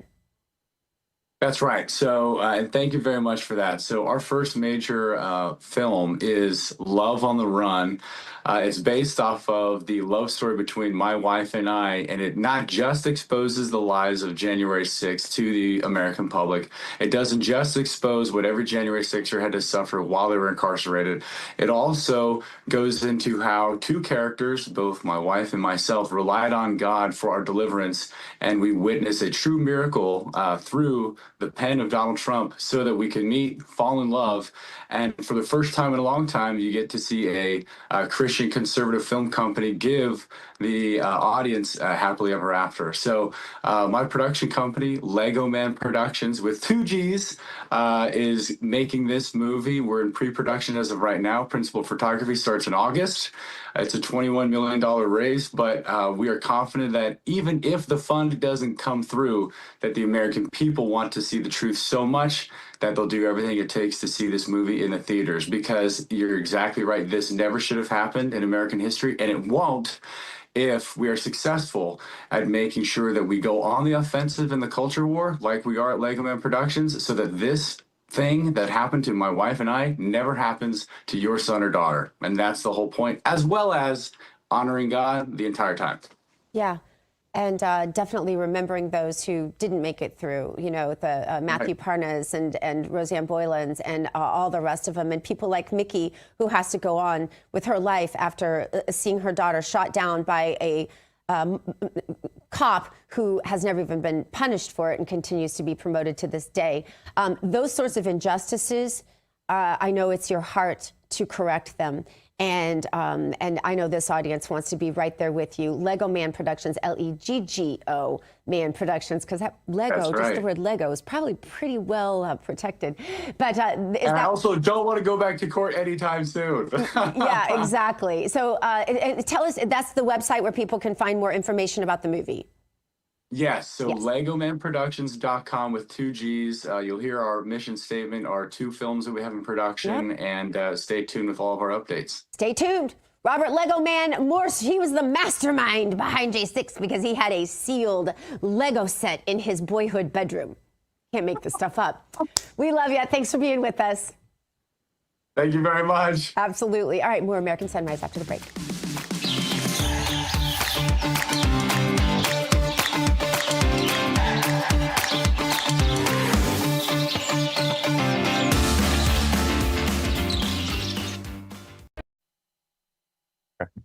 Speaker 17: That's right. So, and thank you very much for that. So our first major film is Love on the Run. It's based off of the love story between my wife and I, and it not just exposes the lies of January 6th to the American public. It doesn't just expose what every January 6er had to suffer while they were incarcerated. It also goes into how 2 characters, both my wife and myself, relied on God for our deliverance, and we witnessed a true miracle through the pen of Donald Trump so that we can meet, fall in love. And for the first time in a long time, you get to see a Christian conservative film company give the audience happily ever after. So my production company, Lego Man Productions, with 2 G's, is making this movie. We're in pre-production as of right now. Principal photography starts in August. It's a $21 million raise, but we are confident that even if the fund doesn't come through, that the American people want to see the truth so much that they'll do everything it takes to see this movie in the theaters, because you're exactly right. This never should have happened in American history, and it won't if we are successful at making sure that we go on the offensive in the culture war like we are at Lego Man Productions, so that this thing that happened to my wife and I never happens to your son or daughter. And that's the whole point, as well as honoring God the entire time.
Speaker 4: Yeah. And definitely remembering those who didn't make it through, you know, the Matthew Parnas and Roseanne Boylan's and all the rest of them, and people like Mickey, who has to go on with her life after seeing her daughter shot down by a cop who has never even been punished for it and continues to be promoted to this day. Those sorts of injustices, I know it's your heart to correct them. And I know this audience wants to be right there with you. Lego Man Productions, Leggo Man Productions, because that Lego, just the word Lego, is probably pretty well protected. But
Speaker 17: I also don't want to go back to court anytime soon.
Speaker 4: Yeah, exactly. So tell us, that's the website where people can find more information about the movie.
Speaker 17: Yes, so LegoManProductions.com with 2 G's. You'll hear our mission statement, our 2 films that we have in production, and stay tuned with all of our updates.
Speaker 4: Stay tuned. Robert Lego Man Morse, he was the mastermind behind J6 because he had a sealed Lego set in his boyhood bedroom. Can't make this stuff up. We love you. Thanks for being with us.
Speaker 17: Thank you very much.
Speaker 4: Absolutely. All right, more American Sunrise after the break.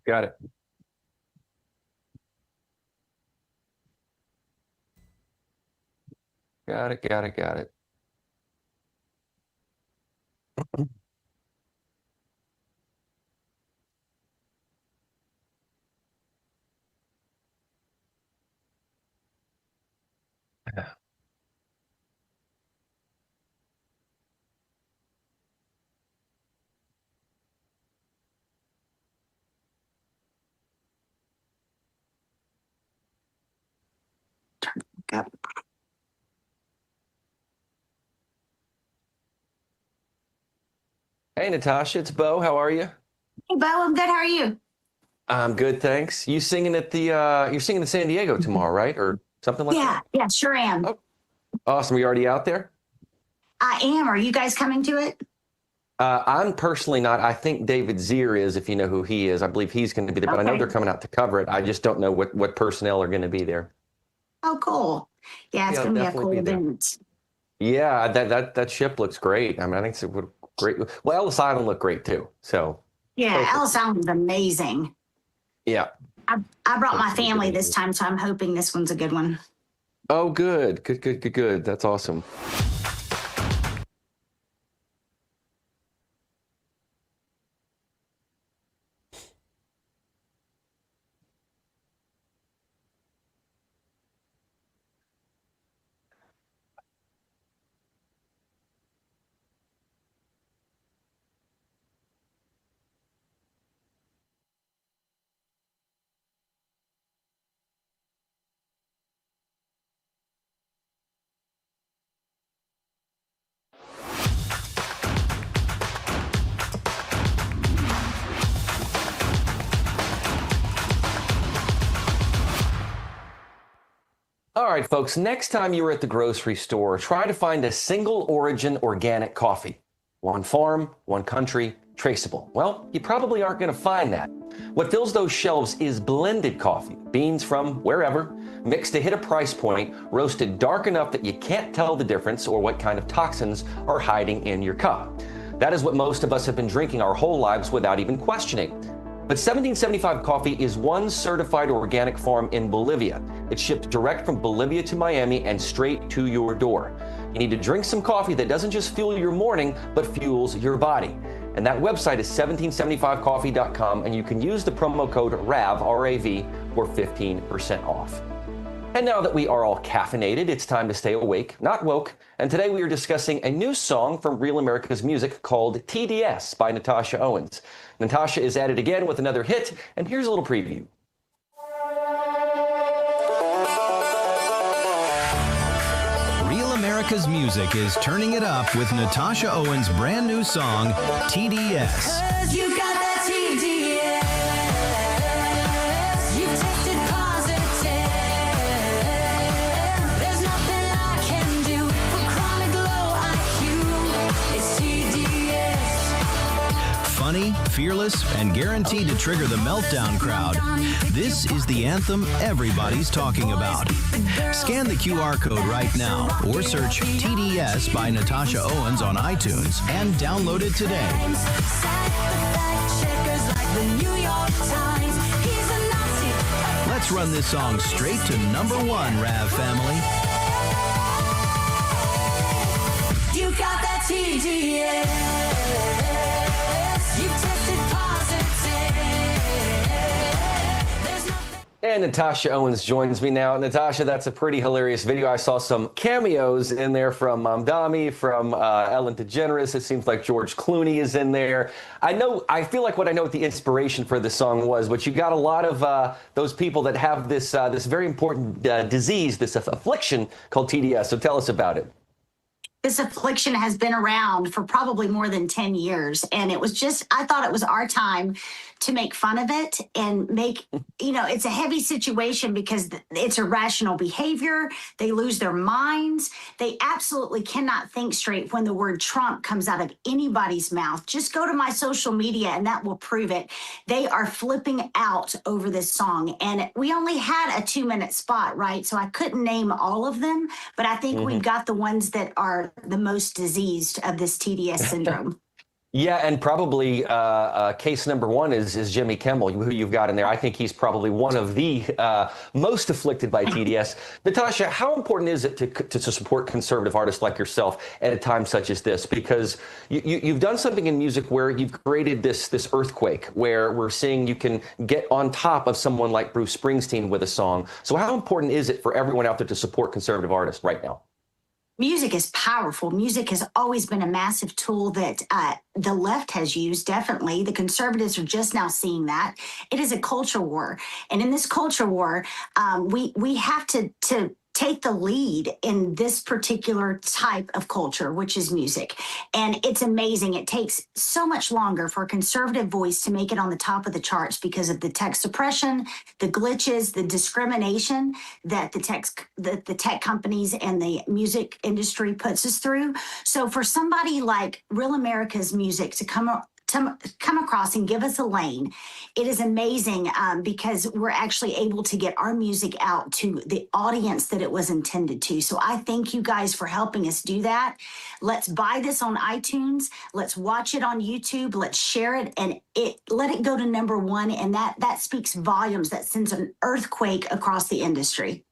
Speaker 7: Got it. Got it. Hey, Natasha, it's Beau. How are you?
Speaker 18: Hey, Beau, I'm good. How are you?
Speaker 7: I'm good, thanks. You singing at the you're singing in San Diego tomorrow, right? Or something like that?
Speaker 18: Yeah, sure am.
Speaker 7: Oh, awesome. Are you already out there?
Speaker 18: I am. Are you guys coming to it?
Speaker 7: I'm personally not. I think David Zier is, if you know who he is. I believe he's going to be there, but I know they're coming out to cover it. I just don't know what personnel are going to be there.
Speaker 18: Oh, cool. Yeah, it's going to be a cool event.
Speaker 7: Yeah, that ship looks great. I mean, I think it's a great. Well, Ellis Island looked great too. So
Speaker 18: yeah, Ellis Island is amazing.
Speaker 7: Yeah.
Speaker 18: I brought my family this time, so I'm hoping this one's a good one.
Speaker 7: Oh, good. That's awesome. All right, folks, next time you're at the grocery store, try to find a single origin organic coffee. One farm, one country, traceable. Well, you probably aren't going to find that. What fills those shelves is blended coffee, beans from wherever, mixed to hit a price point, roasted dark enough that you can't tell the difference or what kind of toxins are hiding in your cup. That is what most of us have been drinking our whole lives without even questioning. But 1775 Coffee is one certified organic farm in Bolivia. It's shipped direct from Bolivia to Miami and straight to your door. You need to drink some coffee that doesn't just fuel your morning, but fuels your body. And that website is 1775coffee.com, and you can use the promo code RAV, R-A-V, for 15% off. And now that we are all caffeinated, it's time to stay awake, not woke. And today we are discussing a new song from Real America's Music called TDS by Natasha Owens. Natasha is at it again with another hit, and here's a little preview.
Speaker 9: Real America's Music is turning it up with Natasha Owens' brand new song, TDS.
Speaker 10: You got that TDS. You tested positive. There's nothing I can do for chronic low IQ. It's TDS.
Speaker 9: Funny, fearless, and guaranteed to trigger the meltdown crowd. This is the anthem everybody's talking about. Scan the QR code right now or search TDS by Natasha Owens on iTunes and download it today. Let's run this song straight to #1, Rav family.
Speaker 10: You got that TDS. You tested positive. There's nothing.
Speaker 7: And Natasha Owens joins me now. Natasha, that's a pretty hilarious video. I saw some cameos in there from Mamdani, from Ellen DeGeneres. It seems like George Clooney is in there. I feel like what I know what the inspiration for this song was, but you got a lot of those people that have this very important disease, this affliction called TDS. So tell us about it.
Speaker 18: This affliction has been around for probably more than 10 years. And I thought it was our time to make fun of it and make, it's a heavy situation because it's irrational behavior. They lose their minds. They absolutely cannot think straight when the word Trump comes out of anybody's mouth. Just go to my social media and that will prove it. They are flipping out over this song. And we only had a 2-minute spot, right? So I couldn't name all of them, but I think we've got the ones that are the most diseased of this TDS syndrome.
Speaker 7: Yeah, and probably case number one is Jimmy Kimmel, who you've got in there. I think he's probably one of the most afflicted by TDS. Natasha, how important is it to support conservative artists like yourself at a time such as this? Because you've done something in music where you've created this earthquake, where we're seeing you can get on top of someone like Bruce Springsteen with a song. So how important is it for everyone out there to support conservative artists right now?
Speaker 18: Music is powerful. Music has always been a massive tool that the left has used, definitely. The conservatives are just now seeing that. It is a culture war. And in this culture war, we have to take the lead in this particular type of culture, which is music. And it's amazing. It takes so much longer for a conservative voice to make it on the top of the charts because of the tech suppression, the glitches, the discrimination that the tech companies and the music industry puts us through. So for somebody like Real America's Music to come across and give us a lane, it is amazing because we're actually able to get our music out to the audience that it was intended to. So I thank you guys for helping us do that. Let's buy this on iTunes. Let's watch it on YouTube. Let's share it and let it go to #1. And that speaks volumes. That sends an earthquake across the industry.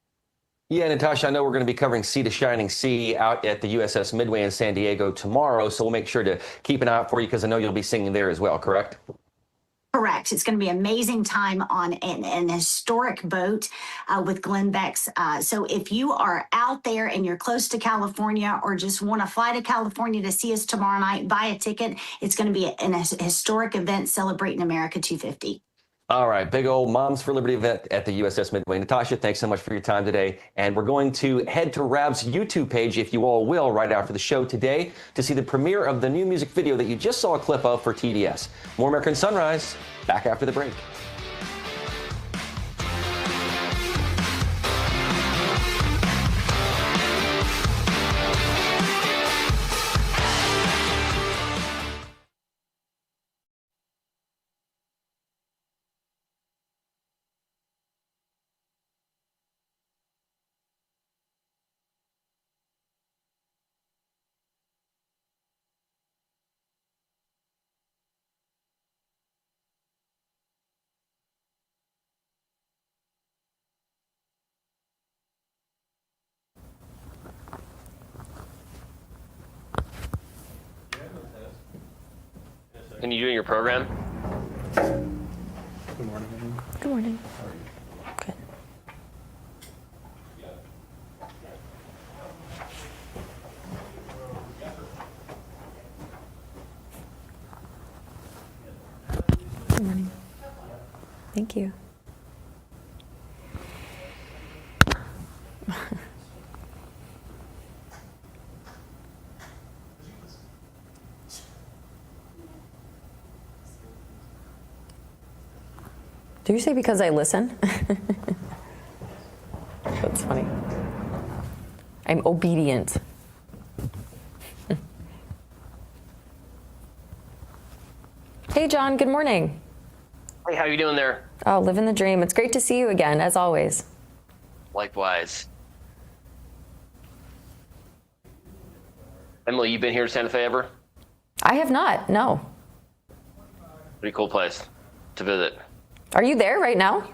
Speaker 7: Yeah, Natasha, I know we're going to be covering Sea to Shining Sea out at the USS Midway in San Diego tomorrow, so we'll make sure to keep an eye out for you because I know you'll be singing there as well, correct?
Speaker 18: Correct. It's going to be an amazing time on an historic boat with Glenn Beck's. So if you are out there and you're close to California or just want to fly to California to see us tomorrow night, buy a ticket. It's going to be an historic event celebrating America 250.
Speaker 7: All right, big old Moms for Liberty event at the USS Midway. Natasha, thanks so much for your time today. And we're going to head to Rav's YouTube page, if you all will, right after the show today to see the premiere of the new music video that you just saw a clip of for TDS. More American Sunrise, back after the break.
Speaker 19: Can you do your program?
Speaker 20: Good morning. Good morning. Good.
Speaker 19: Thank you. Do you say because I listen? That's funny. I'm obedient. Hey, John, good morning.
Speaker 20: Hey, how you doing there?
Speaker 19: Oh, living the dream. It's great to see you again, as always.
Speaker 20: Likewise. Emily, you been here to Santa Fe ever?
Speaker 19: I have not, no.
Speaker 20: Pretty cool place to visit.
Speaker 19: Are you there right now?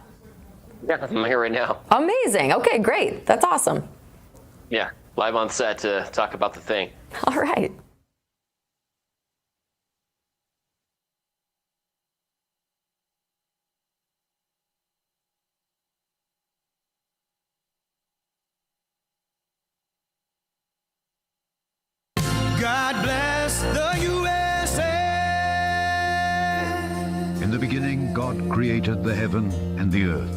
Speaker 20: Yeah, I'm here right now.
Speaker 19: Amazing. Okay, great. That's awesome.
Speaker 20: Yeah, live on set to talk about the thing.
Speaker 19: All right.
Speaker 9: God bless the USA.
Speaker 13: In the beginning, God created the heaven and the earth.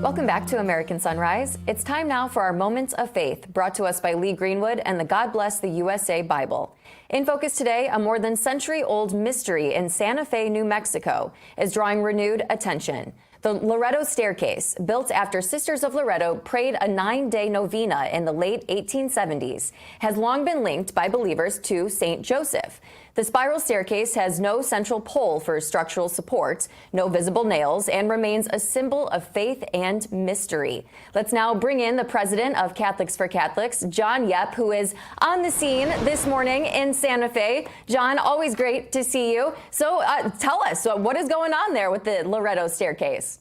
Speaker 19: Welcome back to American Sunrise. It's time now for our Moments of Faith, brought to us by Lee Greenwood and the God Bless the USA Bible. In focus today, a more than century-old mystery in Santa Fe, New Mexico, is drawing renewed attention. The Loretto Staircase, built after Sisters of Loretto prayed a 9-day novena in the late 1870s, has long been linked by believers to St. Joseph. The spiral staircase has no central pole for structural support, no visible nails, and remains a symbol of faith and mystery. Let's now bring in the president of Catholics for Catholics, John Yep, who is on the scene this morning in Santa Fe. John, always great to see you. So tell us, what is going on there with the Loretto Staircase?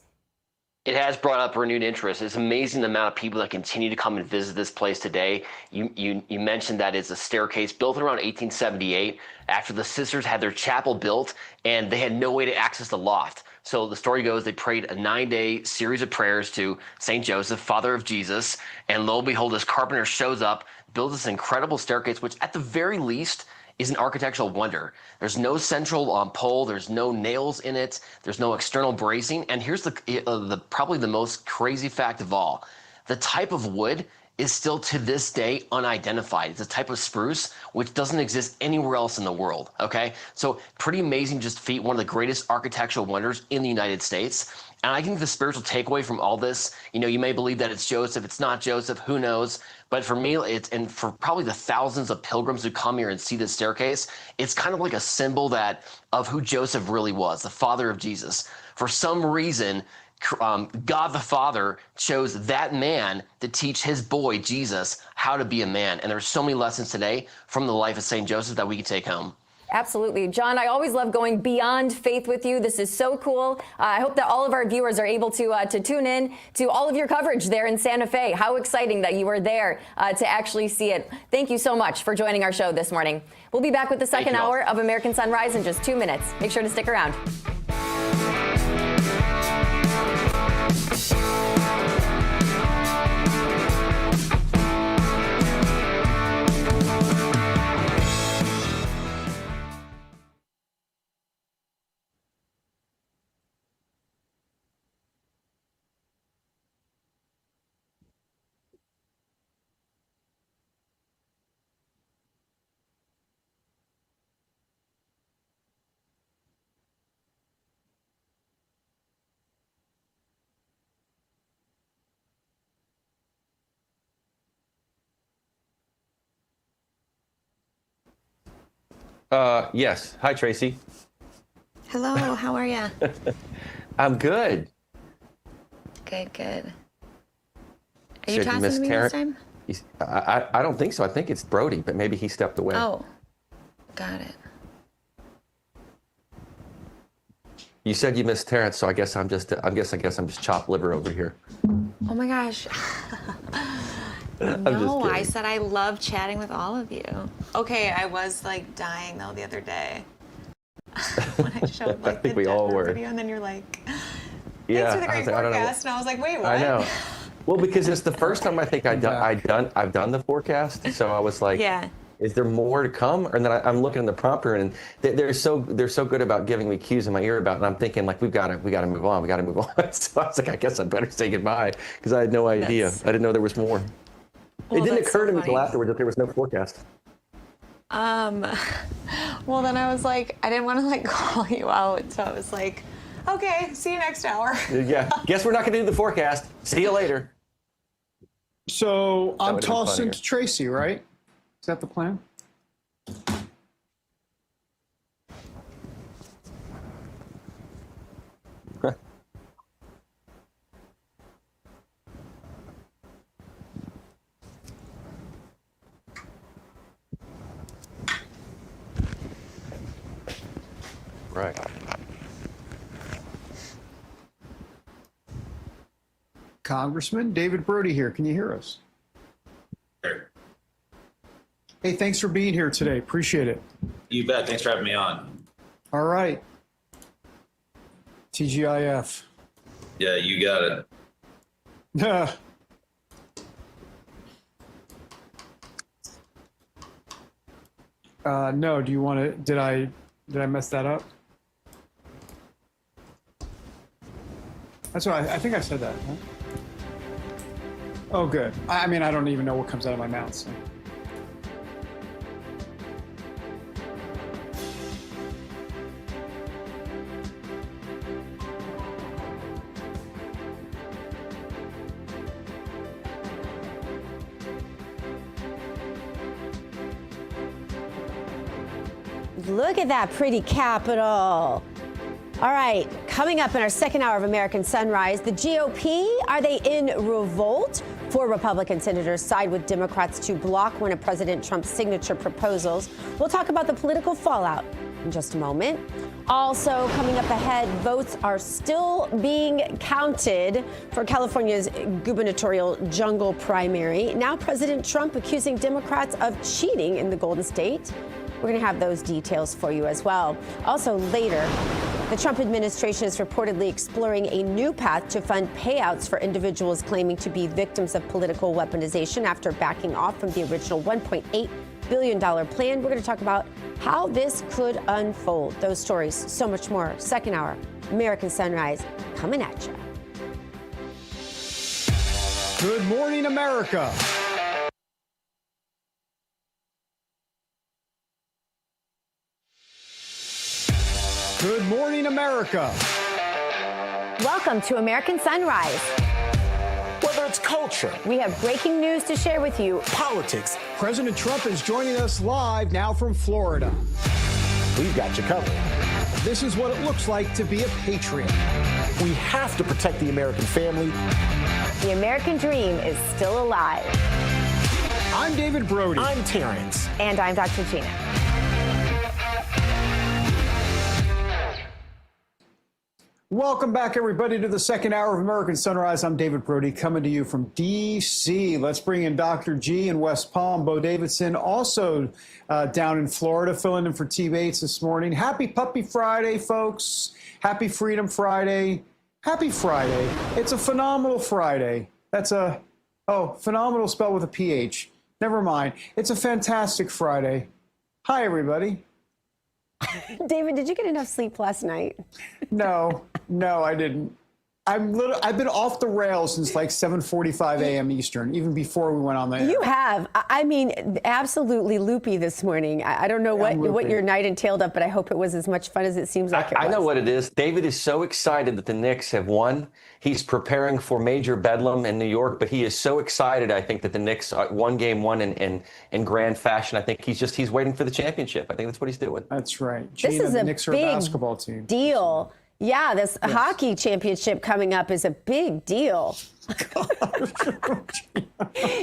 Speaker 20: It has brought up renewed interest. It's amazing the amount of people that continue to come and visit this place today. You mentioned that it's a staircase built around 1878 after the sisters had their chapel built and they had no way to access the loft. So the story goes they prayed a 9-day series of prayers to St. Joseph, Father of Jesus, and lo and behold, this carpenter shows up, builds this incredible staircase, which at the very least is an architectural wonder. There's no central pole, there's no nails in it, there's no external bracing, and here's the probably the most crazy fact of all. The type of wood is still to this day unidentified. It's a type of spruce which doesn't exist anywhere else in the world, okay? So pretty amazing just feat, one of the greatest architectural wonders in the United States. And I think the spiritual takeaway from all this, you may believe that it's Joseph, it's not Joseph, who knows? But for me, and for probably the thousands of pilgrims who come here and see this staircase, it's kind of like a symbol of who Joseph really was, the father of Jesus. For some reason, God the Father chose that man to teach his boy, Jesus, how to be a man. And there's so many lessons today from the life of St. Joseph that we can take home.
Speaker 19: Absolutely. John, I always love going beyond faith with you. This is so cool. I hope that all of our viewers are able to tune in to all of your coverage there in Santa Fe. How exciting that you were there to actually see it. Thank you so much for joining our show this morning. We'll be back with the second hour of American Sunrise in just 2 minutes. Make sure to stick around.
Speaker 7: Yes. Hi, Tracy.
Speaker 11: Hello, how are you?
Speaker 7: I'm good.
Speaker 11: Good. Are you talking to me this time?
Speaker 7: I don't think so. I think it's Brody, but maybe he stepped away.
Speaker 11: Oh, got it.
Speaker 7: You said you missed Terrance, so I guess I'm just chopped liver over here.
Speaker 11: Oh my gosh. No, I said I love chatting with all of you. Okay, I was like dying though the other day when I showed like
Speaker 7: I think
Speaker 11: the
Speaker 7: we all were.
Speaker 11: video, and then you're like, "Thanks
Speaker 7: Yeah,
Speaker 11: for the great forecast," and I was like, "Wait, what?"
Speaker 7: I know. Well, because it's the first time I think I've done the forecast, so I was like,
Speaker 11: Yeah.
Speaker 7: is there more to come? And then I'm looking in the prompter, and they're so good about giving me cues in my ear about, and I'm thinking like we got to move on. So I was like, I guess I better say goodbye because I had no idea. I didn't know there was more. Well, it didn't occur to me until afterwards that there was no forecast.
Speaker 11: Well, then I was like, I didn't want to like call you out, so I was like, okay, see you next hour.
Speaker 7: Yeah, guess we're not going to do the forecast. See you later.
Speaker 5: So I'm tossing to Tracy, right? Is that the plan?
Speaker 7: Right.
Speaker 5: Congressman David Brody here. Can you hear us? Hey, thanks for being here today. Appreciate it.
Speaker 21: You bet. Thanks for having me on.
Speaker 5: All right. TGIF.
Speaker 21: Yeah, you got it.
Speaker 5: No, do you want to, did I mess that up? That's what I think I said that. Huh? Oh, good. I mean, I don't even know what comes out of my mouth. So.
Speaker 4: Look at that pretty Capitol. All right, coming up in our second hour of American Sunrise, the GOP, are they in revolt? 4 Republican senators side with Democrats to block one of President Trump's signature proposals. We'll talk about the political fallout in just a moment. Also, coming up ahead, votes are still being counted for California's gubernatorial jungle primary. Now, President Trump accusing Democrats of cheating in the Golden State. We're going to have those details for you as well. Also later, the Trump administration is reportedly exploring a new path to fund payouts for individuals claiming to be victims of political weaponization after backing off from the original $1.8 billion plan. We're going to talk about how this could unfold. Those stories, so much more. Second hour, American Sunrise, coming at you.
Speaker 5: Good morning, America. Good morning, America.
Speaker 4: Welcome to American Sunrise.
Speaker 6: Whether it's culture,
Speaker 4: we have breaking news to share with you.
Speaker 6: Politics.
Speaker 5: President Trump is joining us live now from Florida.
Speaker 6: We've got you covered.
Speaker 5: This is what it looks like to be a patriot.
Speaker 6: We have to protect the American family.
Speaker 4: The American dream is still alive.
Speaker 5: I'm David Brody.
Speaker 6: I'm Terrance.
Speaker 4: And I'm Dr. Gina.
Speaker 5: Welcome back, everybody, to the second hour of American Sunrise. I'm David Brody, coming to you from D.C. Let's bring in Dr. G in West Palm, Beau Davidson, also down in Florida, filling in for T. Bates this morning. Happy Puppy Friday, folks. Happy Freedom Friday. Happy Friday. It's a phenomenal Friday. That's phenomenal spelled with a PH. Never mind. It's a fantastic Friday. Hi, everybody.
Speaker 4: David, did you get enough sleep last night?
Speaker 5: No, I didn't. I've been off the rails since like 7:45 a.m. Eastern, even before we went on the air.
Speaker 4: You have. I mean, absolutely loopy this morning. I don't know what your night entailed up, but I hope it was as much fun as it seems like it was.
Speaker 7: I know what it is. David is so excited that the Knicks have won. He's preparing for major bedlam in New York, but he is so excited, I think, that the Knicks won game one in grand fashion. I think he's waiting for the championship. I think that's what he's doing.
Speaker 5: That's right. Gina,
Speaker 4: this is
Speaker 5: the
Speaker 4: a
Speaker 5: Knicks are
Speaker 4: big
Speaker 5: a basketball team.
Speaker 4: Deal. Yeah, this hockey championship coming up is a big deal.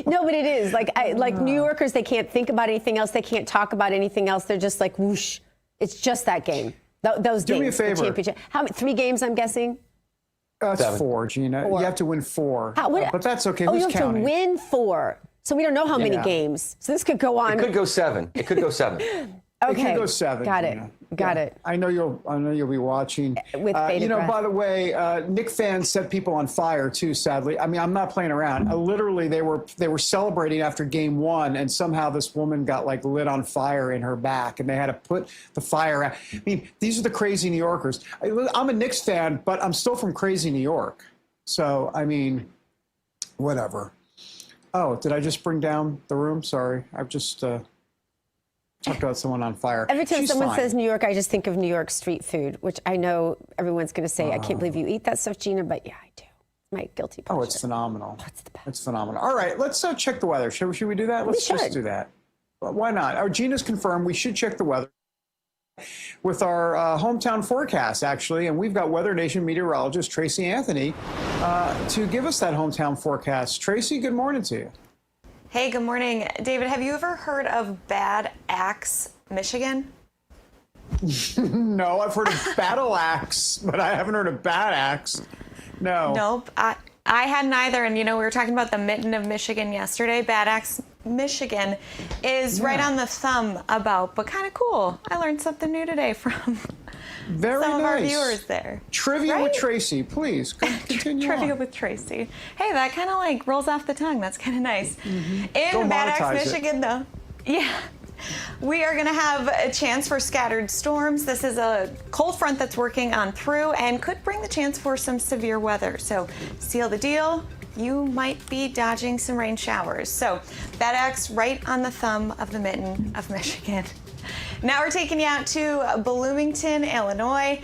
Speaker 4: No, but it is. Like New Yorkers, they can't think about anything else. They can't talk about anything else. They're just like, whoosh. It's just that game. Those games.
Speaker 5: Do me a favor.
Speaker 4: The championship. How many? 3 games, I'm guessing?
Speaker 5: That's 4, Gina.
Speaker 4: 4.
Speaker 5: You have to win 4. But that's okay.
Speaker 4: Oh,
Speaker 5: Who's
Speaker 4: you have
Speaker 5: counting?
Speaker 4: to win 4. So we don't know how many games. So this could go on.
Speaker 7: It could go 7. It could go 7.
Speaker 4: Okay.
Speaker 5: It can go 7.
Speaker 4: Got it.
Speaker 5: Gina.
Speaker 4: Got it.
Speaker 5: I know you'll be watching.
Speaker 4: With bated breath.
Speaker 5: By the way, Knicks fans set people on fire too. Sadly, I mean, I'm not playing around. Literally, they were celebrating after Game 1, and somehow this woman got like lit on fire in her back, and they had to put the fire out. I mean, these are the crazy New Yorkers. I'm a Knicks fan, but I'm still from crazy New York. So I mean, whatever. Oh, did I just bring down the room? Sorry, I've just. Talked about someone on fire.
Speaker 4: Every time
Speaker 5: She's
Speaker 4: someone
Speaker 5: fine.
Speaker 4: says New York, I just think of New York street food, which I know everyone's going to say, I can't believe you eat that stuff, Gina, but yeah, I do. It's my guilty pleasure.
Speaker 5: Oh, it's phenomenal.
Speaker 4: Oh, it's the best.
Speaker 5: It's phenomenal. All right, let's check the weather. Should we do that? Let's just do that. Well, why not? Our Gina's confirmed we should check the weather with our hometown forecast, actually, and we've got Weather Nation meteorologist Tracy Anthony to give us that hometown forecast. Tracy, good morning to you.
Speaker 11: Hey, good morning. David, have you ever heard of Bad Axe, Michigan?
Speaker 5: No, I've heard of Battle Axe, but I haven't heard of Bad Axe. No.
Speaker 11: Nope. I hadn't either. And, we were talking about the mitten of Michigan yesterday. Bad Axe, Michigan is right on the thumb about, but kind of cool. I learned something new today from some of our viewers there.
Speaker 5: Trivia with Tracy, please. Continue
Speaker 11: Trivia
Speaker 5: on.
Speaker 11: with Tracy. Hey, that kind of like rolls off the tongue. That's kind of nice.
Speaker 5: Go
Speaker 11: In Bad
Speaker 5: monetize
Speaker 11: Axe, Michigan, though. Yeah. We are going to have a chance for scattered storms. This is a cold front that's working on through and could bring the chance for some severe weather. So seal the deal. You might be dodging some rain showers. So Bad Axe right on the thumb of the mitten of Michigan. Now we're taking you out to Bloomington, Illinois.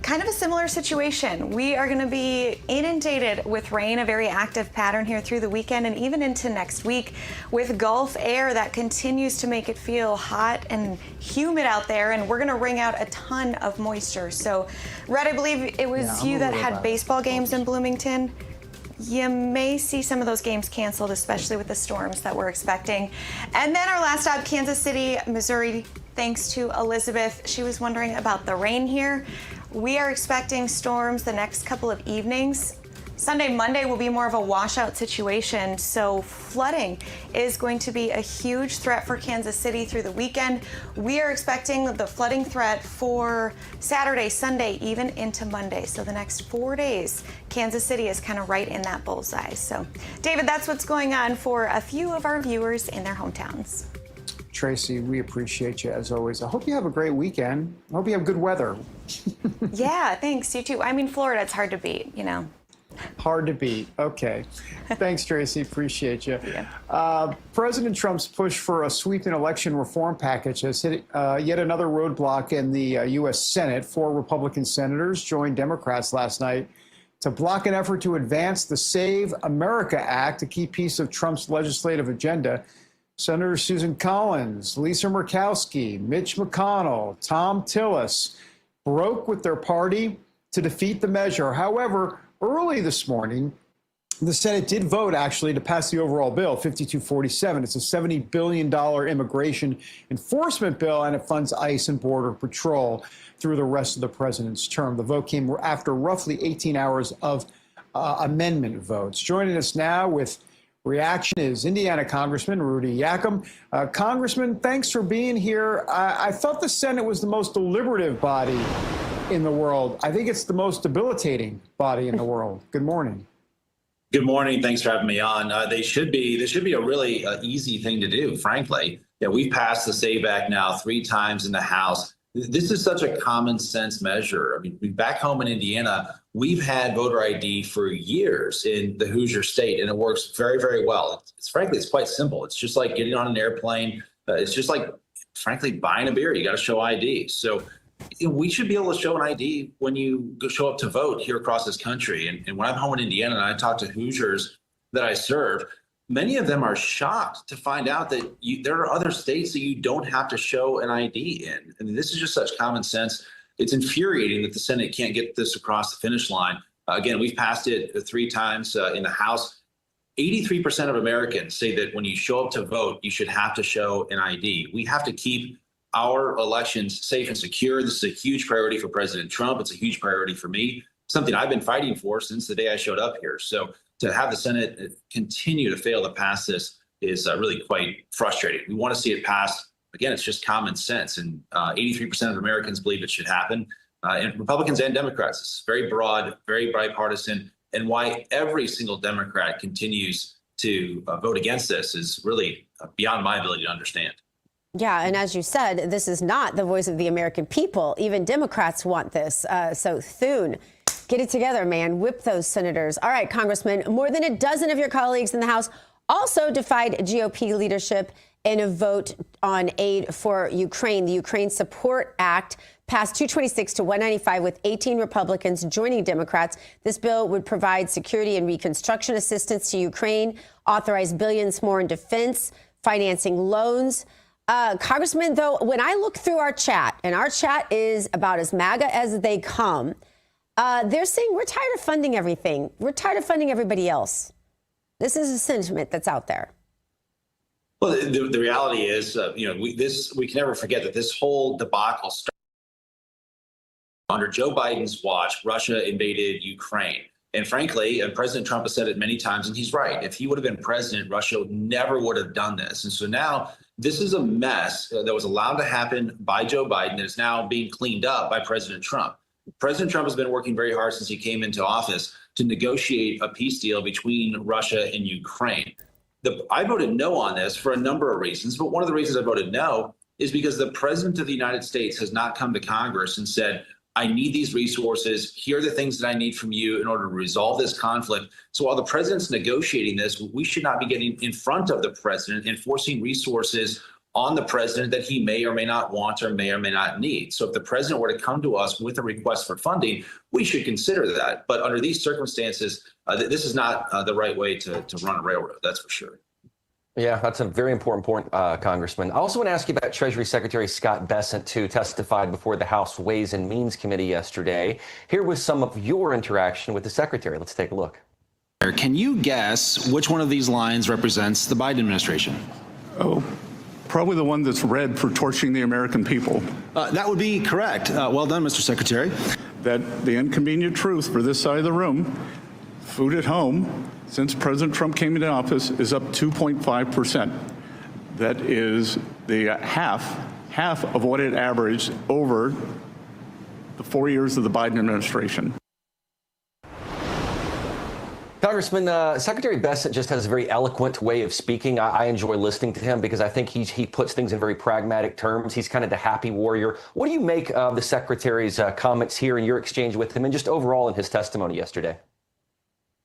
Speaker 11: Kind of a similar situation. We are going to be inundated with rain, a very active pattern here through the weekend and even into next week with Gulf air that continues to make it feel hot and humid out there, and we're going to wring out a ton of moisture. So, Red, I believe it was you that had baseball games in Bloomington. You may see some of those games canceled, especially with the storms that we're expecting. And then our last stop, Kansas City, Missouri. Thanks to Elizabeth. She was wondering about the rain here. We are expecting storms the next couple of evenings. Sunday, Monday will be more of a washout situation, so flooding is going to be a huge threat for Kansas City through the weekend. We are expecting the flooding threat for Saturday, Sunday, even into Monday. So the next 4 days, Kansas City is kind of right in that bullseye. So, David, that's what's going on for a few of our viewers in their hometowns.
Speaker 5: Tracy, we appreciate you as always. I hope you have a great weekend. I hope you have good weather.
Speaker 11: Yeah, thanks. You too. I mean, Florida, it's hard to beat,
Speaker 5: Hard to beat. Okay. Thanks, Tracy. Appreciate you. President Trump's push for a sweeping election reform package has hit yet another roadblock in the U.S. Senate. 4 Republican senators joined Democrats last night to block an effort to advance the Save America Act, a key piece of Trump's legislative agenda. Senator Susan Collins, Lisa Murkowski, Mitch McConnell, Tom Tillis broke with their party to defeat the measure. However, early this morning, the Senate did vote, actually, to pass the overall bill, 5247. It's a $70 billion immigration enforcement bill, and it funds ICE and Border Patrol through the rest of the president's term. The vote came after roughly 18 hours of amendment votes. Joining us now with reaction is Indiana Congressman Rudy Yakum. Congressman, thanks for being here. I thought the Senate was the most deliberative body in the world. I think it's the most debilitating body in the world. Good morning.
Speaker 21: Good morning. Thanks for having me on. This should be a really easy thing to do, frankly. Yeah, we've passed the SAVE Act now 3 times in the House. This is such a common sense measure. I mean, back home in Indiana, we've had voter ID for years in the Hoosier state, and it works very, very well. Frankly, it's quite simple. It's just like getting on an airplane. It's just like, frankly, buying a beer. You got to show ID. So we should be able to show an ID when you show up to vote here across this country. And when I'm home in Indiana and I talk to Hoosiers that I serve, many of them are shocked to find out that there are other states that you don't have to show an ID in. I mean, this is just such common sense. It's infuriating that the Senate can't get this across the finish line. Again, we've passed it 3 times in the House. 83% of Americans say that when you show up to vote, you should have to show an ID. We have to keep our elections safe and secure. This is a huge priority for President Trump. It's a huge priority for me, something I've been fighting for since the day I showed up here. So to have the Senate continue to fail to pass this is really quite frustrating. We want to see it passed again, it's just common sense. And 83% of Americans believe it should happen. And Republicans and Democrats. It's very broad, very bipartisan. And why every single Democrat continues to vote against this is really beyond my ability to understand.
Speaker 4: Yeah, and as you said, this is not the voice of the American people. Even Democrats want this. So Thune, get it together, man. Whip those senators. All right, Congressman, more than a dozen of your colleagues in the House also defied GOP leadership in a vote on aid for Ukraine. The Ukraine Support Act passed 226 to 195 with 18 Republicans joining Democrats. This bill would provide security and reconstruction assistance to Ukraine, authorize billions more in defense, financing loans. Congressman, though, when I look through our chat, and our chat is about as MAGA as they come, they're saying we're tired of funding everything. We're tired of funding everybody else. This is a sentiment that's out there.
Speaker 21: Well, the reality is, we can never forget that this whole debacle started under Joe Biden's watch. Russia invaded Ukraine. And frankly, President Trump has said it many times, and he's right. If he would have been president, Russia never would have done this. And so now this is a mess that was allowed to happen by Joe Biden that is now being cleaned up by President Trump. President Trump has been working very hard since he came into office to negotiate a peace deal between Russia and Ukraine. I voted no on this for a number of reasons, but one of the reasons I voted no is because the President of the United States has not come to Congress and said, I need these resources. Here are the things that I need from you in order to resolve this conflict. So while the president's negotiating this, we should not be getting in front of the president and forcing resources on the president that he may or may not want or may not need. So if the president were to come to us with a request for funding, we should consider that. But under these circumstances, this is not the right way to run a railroad, that's for sure.
Speaker 7: Yeah, that's a very important point, Congressman. I also want to ask you about Treasury Secretary Scott Bessent, who testified before the House Ways and Means Committee yesterday. Here was some of your interaction with the secretary. Let's take a look.
Speaker 1: Can you guess which one of these lines represents the Biden administration?
Speaker 22: Oh, probably the one that's red for torching the American people.
Speaker 1: That would be correct. Well done, Mr. Secretary.
Speaker 22: That the inconvenient truth for this side of the room, food at home, since President Trump came into office, is up 2.5%. That is the half of what it averaged over the 4 years of the Biden administration.
Speaker 7: Congressman, Secretary Bessent just has a very eloquent way of speaking. I enjoy listening to him because I think he puts things in very pragmatic terms. He's kind of the happy warrior. What do you make of the Secretary's comments here in your exchange with him and just overall in his testimony yesterday?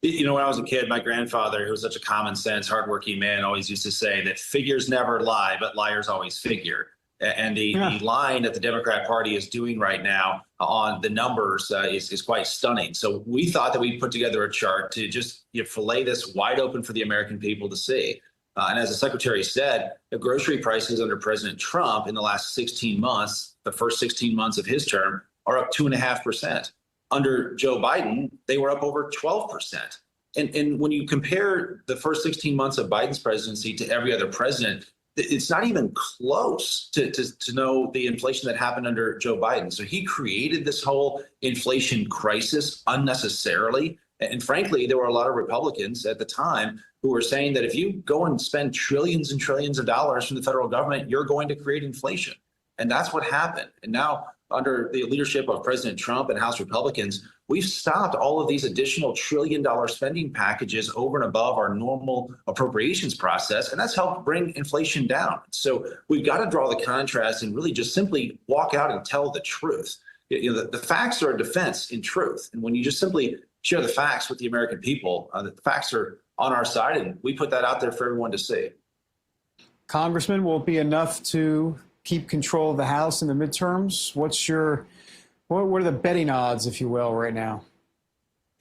Speaker 21: You know, when I was a kid, my grandfather, who was such a common sense, hardworking man, always used to say that figures never lie, but liars always figure. And the line that the Democrat Party is doing right now on the numbers is quite stunning. So we thought that we'd put together a chart to just fillet this wide open for the American people to see. And as the Secretary said, the grocery prices under President Trump in the last 16 months, the first 16 months of his term, are up 2.5%. Under Joe Biden, they were up over 12%. And when you compare the first 16 months of Biden's presidency to every other president, it's not even close to know the inflation that happened under Joe Biden. So he created this whole inflation crisis unnecessarily. And frankly, there were a lot of Republicans at the time who were saying that if you go and spend trillions and trillions of dollars from the federal government, you're going to create inflation. And that's what happened. And now, under the leadership of President Trump and House Republicans, we've stopped all of these additional trillion-dollar spending packages over and above our normal appropriations process, and that's helped bring inflation down. So we've got to draw the contrast and really just simply walk out and tell the truth. The facts are a defense in truth, and when you just simply share the facts with the American people, the facts are on our side, and we put that out there for everyone to see.
Speaker 5: Congressman, will it be enough to keep control of the House in the midterms? What are the betting odds, if you will, right now?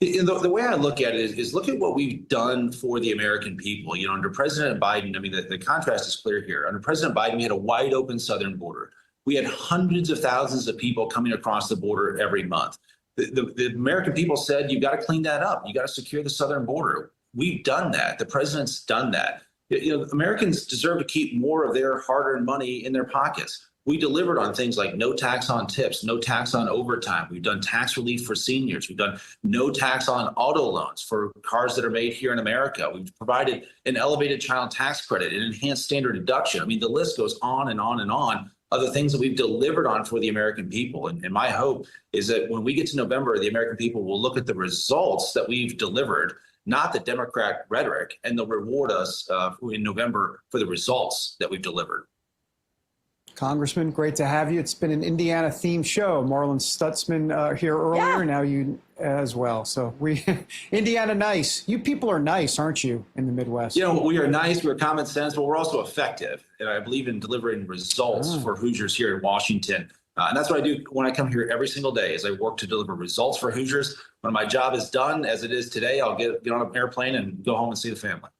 Speaker 21: The way I look at it is look at what we've done for the American people. Under President Biden, I mean, the contrast is clear here. Under President Biden, we had a wide open southern border. We had hundreds of thousands of people coming across the border every month. The American people said, you've got to clean that up. You got to secure the southern border. We've done that. The president's done that. Americans deserve to keep more of their hard-earned money in their pockets. We delivered on things like no tax on tips, no tax on overtime. We've done tax relief for seniors. We've done no tax on auto loans for cars that are made here in America. We've provided an elevated child tax credit, an enhanced standard deduction. I mean, the list goes on and on and on of the things that we've delivered on for the American people. And my hope is that when we get to November, the American people will look at the results that we've delivered, not the Democrat rhetoric, and they'll reward us in November for the results that we've delivered.
Speaker 5: Congressman, great to have you. It's been an Indiana-themed show. Marlon Stutzman here earlier, now you as well. So Indiana nice. You people are nice, aren't you, in the Midwest?
Speaker 21: You know, we are nice, we're common sense, but we're also effective. And I believe in delivering results for Hoosiers here in Washington. And that's what I do when I come here every single day, is I work to deliver results for Hoosiers. When my job is done, as it is today, I'll get on an airplane and go home and see the family.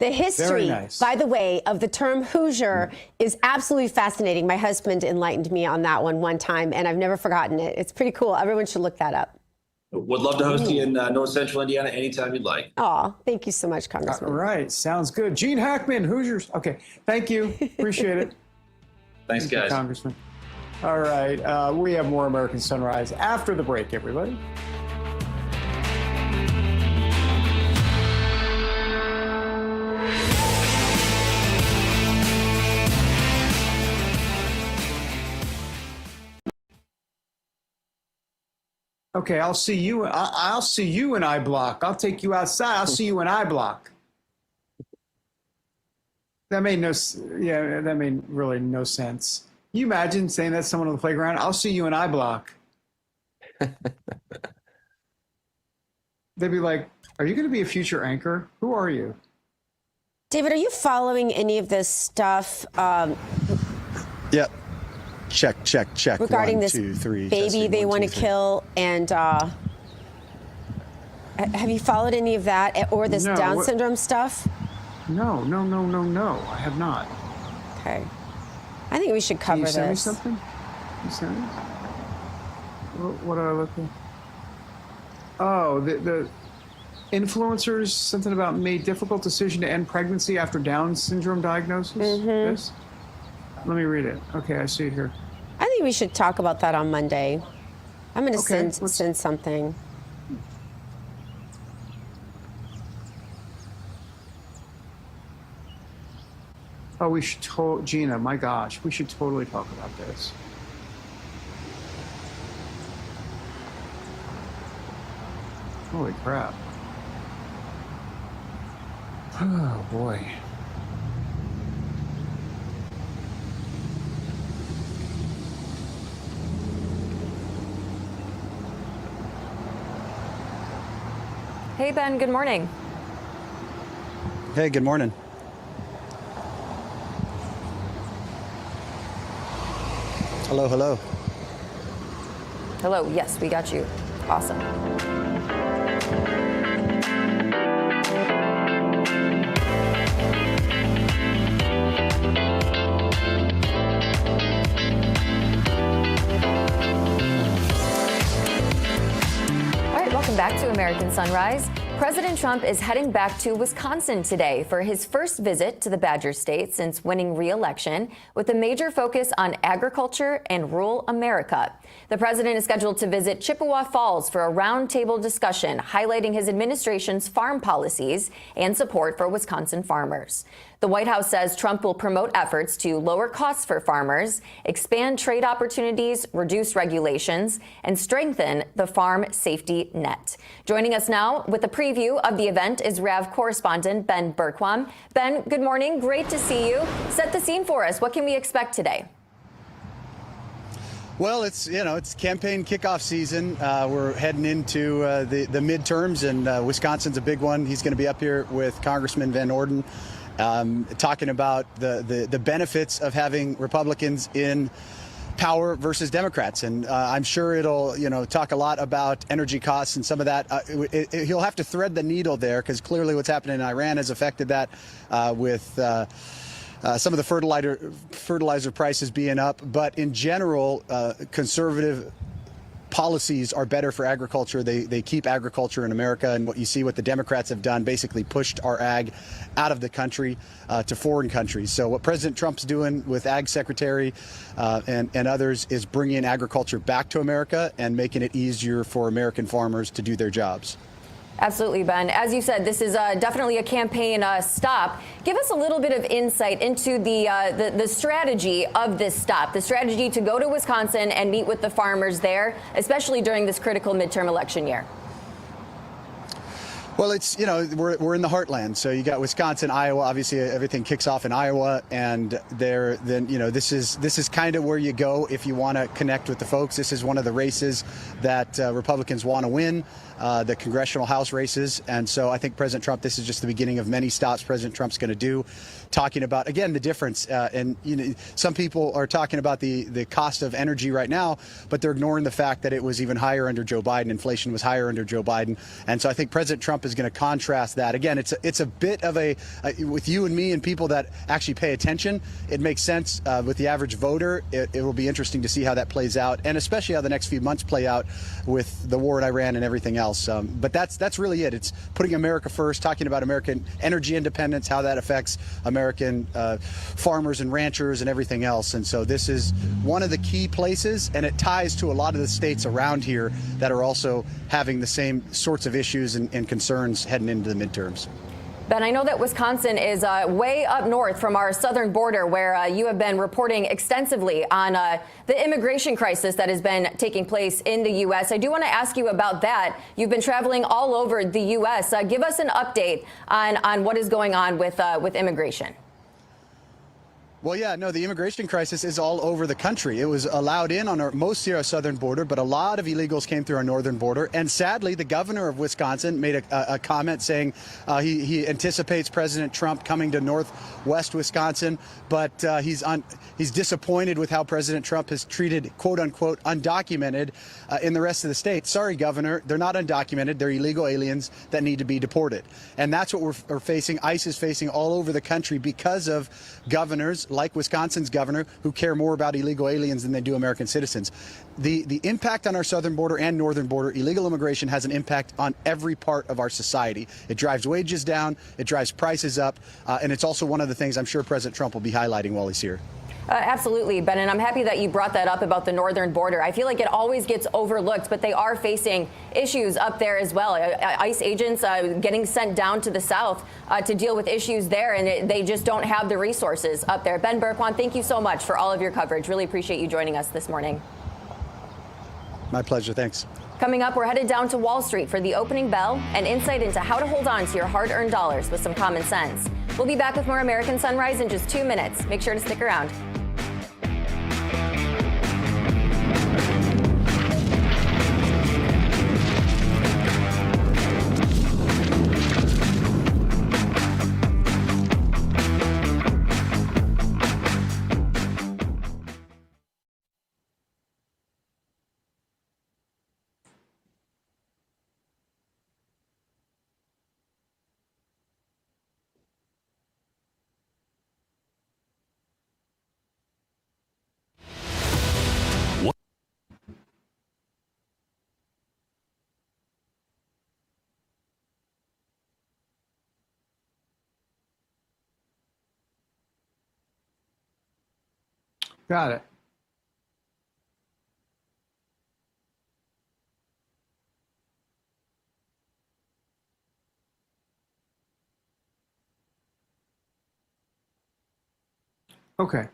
Speaker 4: The history, by the way, of the term Hoosier is absolutely fascinating. My husband enlightened me on that one time, and I've never forgotten it. It's pretty cool. Everyone should look that up.
Speaker 21: Would love to host you in North Central Indiana anytime you'd like.
Speaker 4: Oh, thank you so much, Congressman.
Speaker 5: All right, sounds good. Gene Hackman, Hoosiers. Okay, thank you. Appreciate it.
Speaker 21: Thanks, guys.
Speaker 5: Congressman. All right, we have more American Sunrise after the break, everybody. Okay, I'll see you. I'll see you in I Block. I'll take you outside. I'll see you in I Block. That made that made really no sense. You imagine saying that to someone on the playground? I'll see you in I Block. They'd be like, "Are you going to be a future anchor? Who are you?"
Speaker 4: David, are you following any of this stuff?
Speaker 2: Yep. Check.
Speaker 4: Regarding
Speaker 2: 1,
Speaker 4: this
Speaker 2: 2, 3,
Speaker 4: baby
Speaker 2: testing,
Speaker 4: they
Speaker 2: 1,
Speaker 4: want
Speaker 2: 2,
Speaker 4: to
Speaker 2: 3.
Speaker 4: kill, and have you followed any of that or this Down syndrome stuff?
Speaker 5: No. I have not.
Speaker 4: Okay. I think we should cover this.
Speaker 5: Can you send me something? You send me? What are I looking? Oh, the influencers, something about made difficult decision to end pregnancy after Down syndrome diagnosis. This? Let me read it. Okay, I see it here.
Speaker 4: I think we should talk about that on Monday. I'm going to send something.
Speaker 5: Oh, we should Gina, my gosh, we should totally talk about this. Holy crap. Oh, boy.
Speaker 19: Hey, Ben, good morning.
Speaker 2: Hey, good morning. Hello.
Speaker 19: Hello, yes, we got you. Awesome. Welcome back to American Sunrise. President Trump is heading back to Wisconsin today for his first visit to the Badger State since winning re-election, with a major focus on agriculture and rural America. The president is scheduled to visit Chippewa Falls for a roundtable discussion highlighting his administration's farm policies and support for Wisconsin farmers. The White House says Trump will promote efforts to lower costs for farmers, expand trade opportunities, reduce regulations, and strengthen the farm safety net. Joining us now with a preview of the event is RAV correspondent Ben Bergquam. Ben, good morning. Great to see you. Set the scene for us. What can we expect today?
Speaker 2: Well, it's campaign kickoff season. We're heading into the midterms, and Wisconsin's a big one. He's going to be up here with Congressman Van Orden, talking about the benefits of having Republicans in power versus Democrats. And I'm sure it'll, talk a lot about energy costs and some of that. He'll have to thread the needle there, because clearly what's happening in Iran has affected that with some of the fertilizer prices being up. But in general, conservative policies are better for agriculture. They keep agriculture in America. And what you see what the Democrats have done, basically pushed our ag out of the country to foreign countries. So what President Trump's doing with Ag Secretary and others is bringing agriculture back to America and making it easier for American farmers to do their jobs.
Speaker 19: Absolutely, Ben. As you said, this is definitely a campaign stop. Give us a little bit of insight into the strategy of this stop, the strategy to go to Wisconsin and meet with the farmers there, especially during this critical midterm election year.
Speaker 2: Well, it's, you know, we're in the heartland. So you got Wisconsin, Iowa. Obviously, everything kicks off in Iowa, and then you know this is kind of where you go if you want to connect with the folks. This is one of the races that Republicans want to win, the congressional House races, and so I think President Trump. This is just the beginning of many stops President Trump's going to do, talking about again the difference. And you know, some people are talking about the cost of energy right now, but they're ignoring the fact that it was even higher under Joe Biden. Inflation was higher under Joe Biden, and so I think President Trump is going to contrast that. Again, it's a bit of a with you and me and people that actually pay attention, it makes sense. With the average voter, it will be interesting to see how that plays out, and especially how the next few months play out with the war in Iran and everything else. But that's really it. It's putting America first, talking about American energy independence, how that affects American farmers and ranchers and everything else. And so this is one of the key places, and it ties to a lot of the states around here that are also having the same sorts of issues and concerns heading into the midterms.
Speaker 19: Ben, I know that Wisconsin is way up north from our southern border, where you have been reporting extensively on the immigration crisis that has been taking place in the U.S. I do want to ask you about that. You've been traveling all over the U.S. Give us an update on what is going on with immigration.
Speaker 2: Well, yeah, no, the immigration crisis is all over the country. It was allowed in on mostly our southern border, but a lot of illegals came through our northern border. And sadly, the governor of Wisconsin made a comment saying he anticipates President Trump coming to northwest Wisconsin, but he's disappointed with how President Trump has treated, quote unquote, undocumented in the rest of the state. Sorry, Governor, they're not undocumented. They're illegal aliens that need to be deported. And that's what we're facing. ICE is facing all over the country because of governors like Wisconsin's governor, who care more about illegal aliens than they do American citizens. The impact on our southern border and northern border, illegal immigration has an impact on every part of our society. It drives wages down, it drives prices up, and it's also one of the things I'm sure President Trump will be highlighting while he's here.
Speaker 19: Absolutely, Ben, and I'm happy that you brought that up about the northern border. I feel like it always gets overlooked, but they are facing issues up there as well. ICE agents getting sent down to the south to deal with issues there, and they just don't have the resources up there. Ben Berquan, thank you so much for all of your coverage. Really appreciate you joining us this morning.
Speaker 2: My pleasure. Thanks.
Speaker 19: Coming up, we're headed down to Wall Street for the opening bell and insight into how to hold on to your hard-earned dollars with some common sense. We'll be back with more American Sunrise in just 2 minutes. Make sure to stick around.
Speaker 5: Got it. Okay.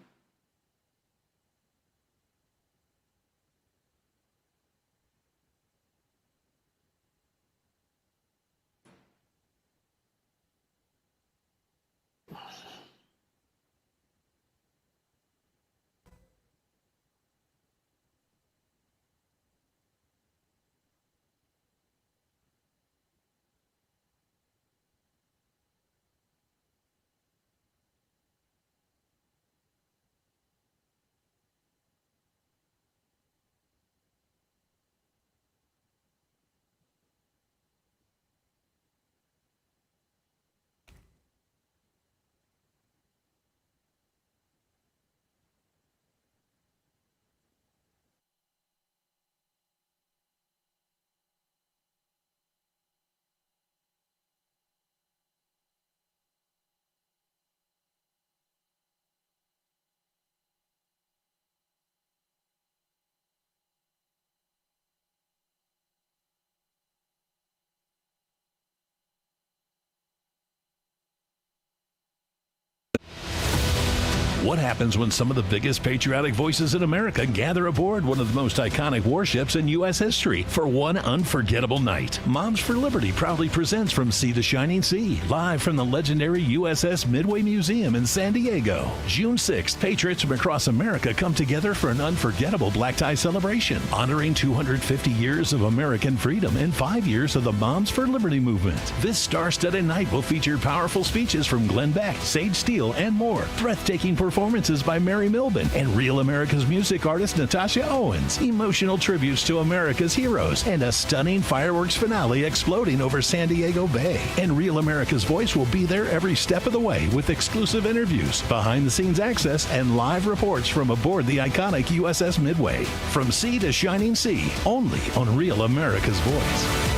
Speaker 12: What happens when some of the biggest patriotic voices in America gather aboard one of the most iconic warships in U.S. history for one unforgettable night? Moms for Liberty proudly presents From Sea to Shining Sea, live from the legendary USS Midway Museum in San Diego. June 6th, patriots from across America come together for an unforgettable black tie celebration, honoring 250 years of American freedom and 5 years of the Moms for Liberty movement. This star-studded night will feature powerful speeches from Glenn Beck, Sage Steele, and more. Breathtaking performances by Mary Milben and Real America's music artist Natasha Owens. Emotional tributes to America's heroes and a stunning fireworks finale exploding over San Diego Bay. And Real America's voice will be there every step of the way with exclusive interviews, behind-the-scenes access, and live reports from aboard the iconic USS Midway. From Sea to Shining Sea, only on Real America's Voice.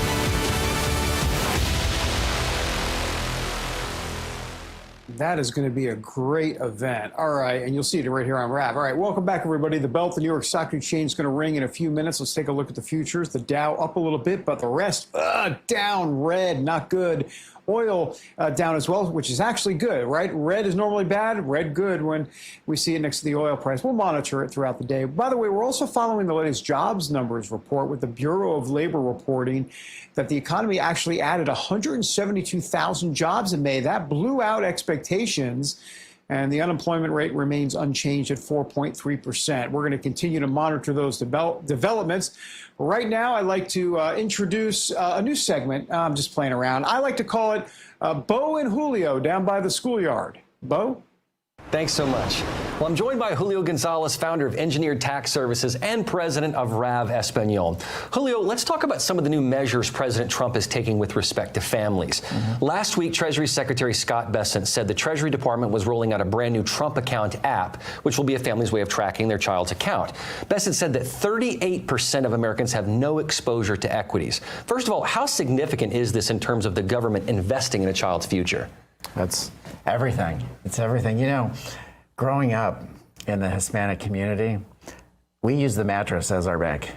Speaker 5: That is going to be a great event. All right, and you'll see it right here on RAV. All right, welcome back, everybody. The bell at the New York Stock Exchange is going to ring in a few minutes. Let's take a look at the futures. The Dow up a little bit, but the rest down, red, not good. Oil down as well, which is actually good, right? Red is normally bad, red good when we see it next to the oil price. We'll monitor it throughout the day. By the way, we're also following the latest jobs numbers report with the Bureau of Labor reporting that the economy actually added 172,000 jobs in May. That blew out expectations, and the unemployment rate remains unchanged at 4.3%. We're going to continue to monitor those developments. Right now, I'd like to introduce a new segment. I'm just playing around. I like to call it Beau and Julio down by the schoolyard. Beau?
Speaker 7: Thanks so much. Well, I'm joined by Julio Gonzalez, founder of Engineered Tax Services and president of RAV Espanol. Julio, let's talk about some of the new measures President Trump is taking with respect to families. Last week, Treasury Secretary Scott Bessent said the Treasury Department was rolling out a brand new Trump account app, which will be a family's way of tracking their child's account. Bessent said that 38% of Americans have no exposure to equities. First of all, how significant is this in terms of the government investing in a child's future?
Speaker 3: That's everything. It's everything. You know, growing up in the Hispanic community, we use the mattress as our bank,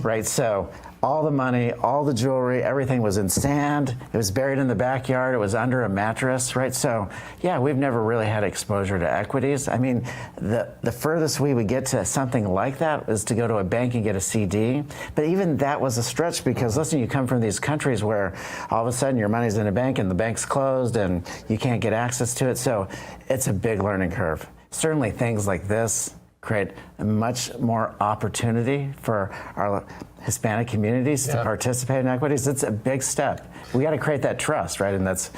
Speaker 3: right? So all the money, all the jewelry, everything was in sand. It was buried in the backyard. It was under a mattress, right? So, yeah, we've never really had exposure to equities. I mean, the furthest we would get to something like that is to go to a bank and get a CD. But even that was a stretch because, listen, you come from these countries where all of a sudden your money's in a bank and the bank's closed and you can't get access to it. So it's a big learning curve. Certainly things like this create much more opportunity for our Hispanic communities to participate in equities. It's a big step. We got to create that trust, right? And that's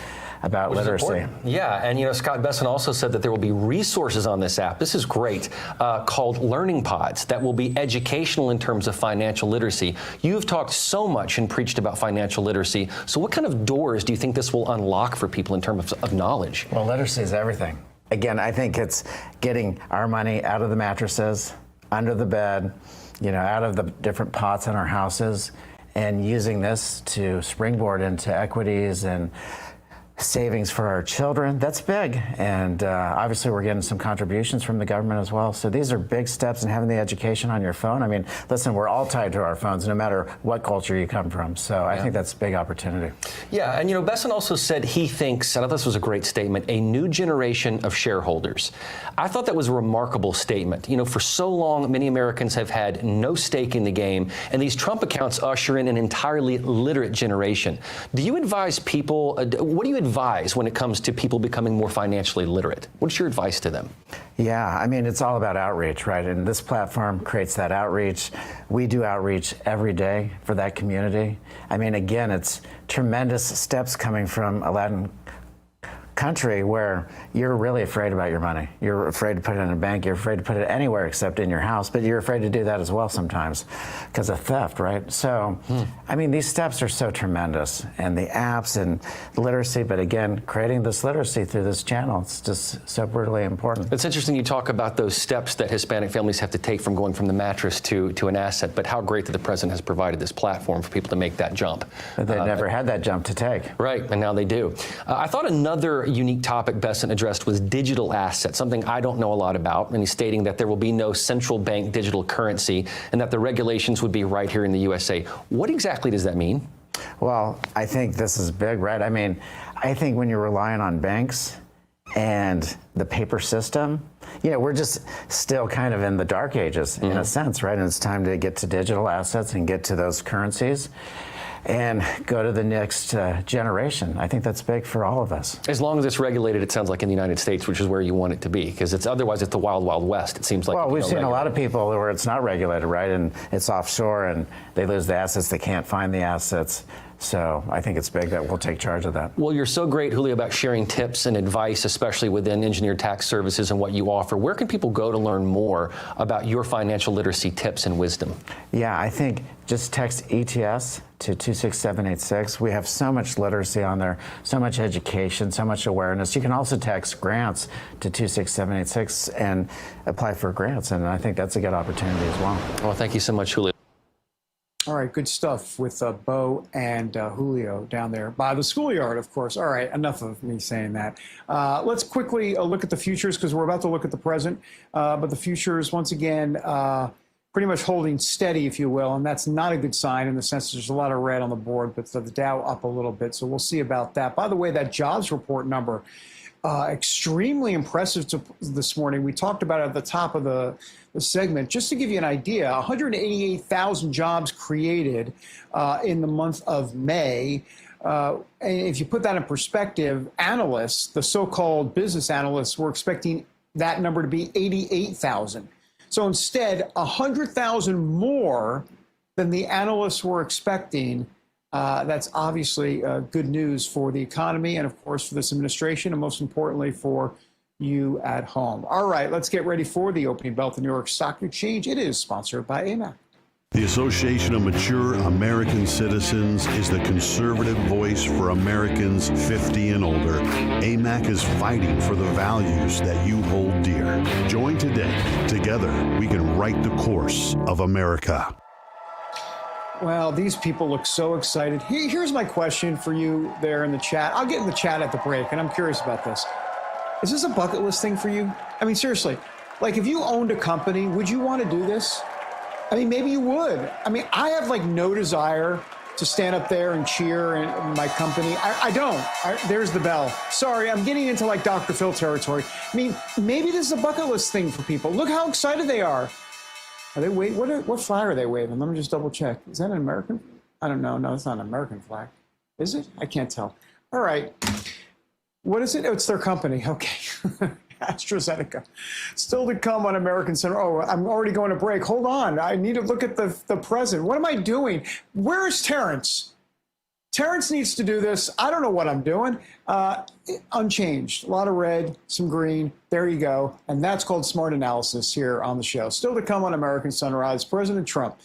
Speaker 3: about literacy.
Speaker 7: Yeah, and you know, Scott Bessent also said that there will be resources on this app. This is great, called Learning Pods that will be educational in terms of financial literacy. You've talked so much and preached about financial literacy. So what kind of doors do you think this will unlock for people in terms of knowledge?
Speaker 3: Well, literacy is everything. Again, I think it's getting our money out of the mattresses, under the bed, you know, out of the different pots in our houses, and using this to springboard into equities and savings for our children. That's big. And obviously we're getting some contributions from the government as well. So these are big steps in having the education on your phone. I mean, listen, we're all tied to our phones no matter what culture you come from. So I think that's a big opportunity.
Speaker 7: Yeah, and you know, Bessent also said he thinks, and I thought this was a great statement, a new generation of shareholders. I thought that was a remarkable statement. You know, for so long, many Americans have had no stake in the game, and these Trump accounts usher in an entirely literate generation. Do you advise people, what do you advise when it comes to people becoming more financially literate? What's your advice to them?
Speaker 3: Yeah, I mean, it's all about outreach, right? And this platform creates that outreach. We do outreach every day for that community. I mean, again, it's tremendous steps coming from a Latin country where you're really afraid about your money. You're afraid to put it in a bank. You're afraid to put it anywhere except in your house, but you're afraid to do that as well sometimes because of theft, right? So, I mean, these steps are so tremendous, and the apps and literacy, but again, creating this literacy through this channel, it's just so brutally important.
Speaker 7: It's interesting you talk about those steps that Hispanic families have to take from going from the mattress to an asset, but how great that the president has provided this platform for people to make that jump.
Speaker 3: They never had that jump to take.
Speaker 7: Right, and now they do. I thought another unique topic Bessent addressed was digital assets, something I don't know a lot about, and he's stating that there will be no central bank digital currency and that the regulations would be right here in the USA. What exactly does that mean?
Speaker 3: Well, I think this is big, right? I mean, I think when you're relying on banks and the paper system, we're just still kind of in the dark ages in a sense, right? And it's time to get to digital assets and get to those currencies and go to the next generation. I think that's big for all of us.
Speaker 7: As long as it's regulated, it sounds like in the United States, which is where you want it to be, because otherwise it's the wild, wild west. It seems like.
Speaker 3: Well, we've seen a lot of people where it's not regulated, right? And it's offshore and they lose the assets, they can't find the assets. So I think it's big that we'll take charge of that.
Speaker 7: Well, you're so great, Julio, about sharing tips and advice, especially within engineered tax services and what you offer. Where can people go to learn more about your financial literacy tips and wisdom?
Speaker 3: Yeah, I think just text ETS to 26786. We have so much literacy on there, so much education, so much awareness. You can also text grants to 26786 and apply for grants, and I think that's a good opportunity as well.
Speaker 7: Well, thank you so much, Julio.
Speaker 5: All right, good stuff with Beau and Julio down there by the schoolyard, of course. All right, enough of me saying that. Let's quickly look at the futures because we're about to look at the present. But the futures, once again, pretty much holding steady, if you will, and that's not a good sign in the sense that there's a lot of red on the board, but the Dow up a little bit, so we'll see about that. By the way, that jobs report number, extremely impressive this morning. We talked about it at the top of the segment. Just to give you an idea, 188,000 jobs created in the month of May. And if you put that in perspective, analysts, the so-called business analysts, were expecting that number to be 88,000. So instead, 100,000 more than the analysts were expecting. That's obviously good news for the economy and, of course, for this administration, and most importantly, for you at home. All right, let's get ready for the opening bell at the New York Stock Exchange. It is sponsored by AMAC.
Speaker 13: The Association of Mature American Citizens is the conservative voice for Americans 50 and older. AMAC is fighting for the values that you hold dear. Join today. Together, we can write the course of America.
Speaker 5: Well, these people look so excited. Here's my question for you there in the chat. I'll get in the chat at the break, and I'm curious about this. Is this a bucket list thing for you? I mean, seriously, like if you owned a company, would you want to do this? I mean, maybe you would. I mean, I have like no desire to stand up there and cheer in my company. I don't. There's the bell. Sorry, I'm getting into like Dr. Phil territory. I mean, maybe this is a bucket list thing for people. Look how excited they are. Are they what flag are they waving? Let me just double check. Is that an American? I don't know. No, it's not an American flag. Is it? I can't tell. All right. What is it? Oh, it's their company. Okay. AstraZeneca. Still to come on American Center. Oh, I'm already going to break. Hold on. I need to look at the present. What am I doing? Where is Terrance? Terrance needs to do this. I don't know what I'm doing. Unchanged. A lot of red, some green. There you go. And that's called smart analysis here on the show. Still to come on American Sunrise, President Trump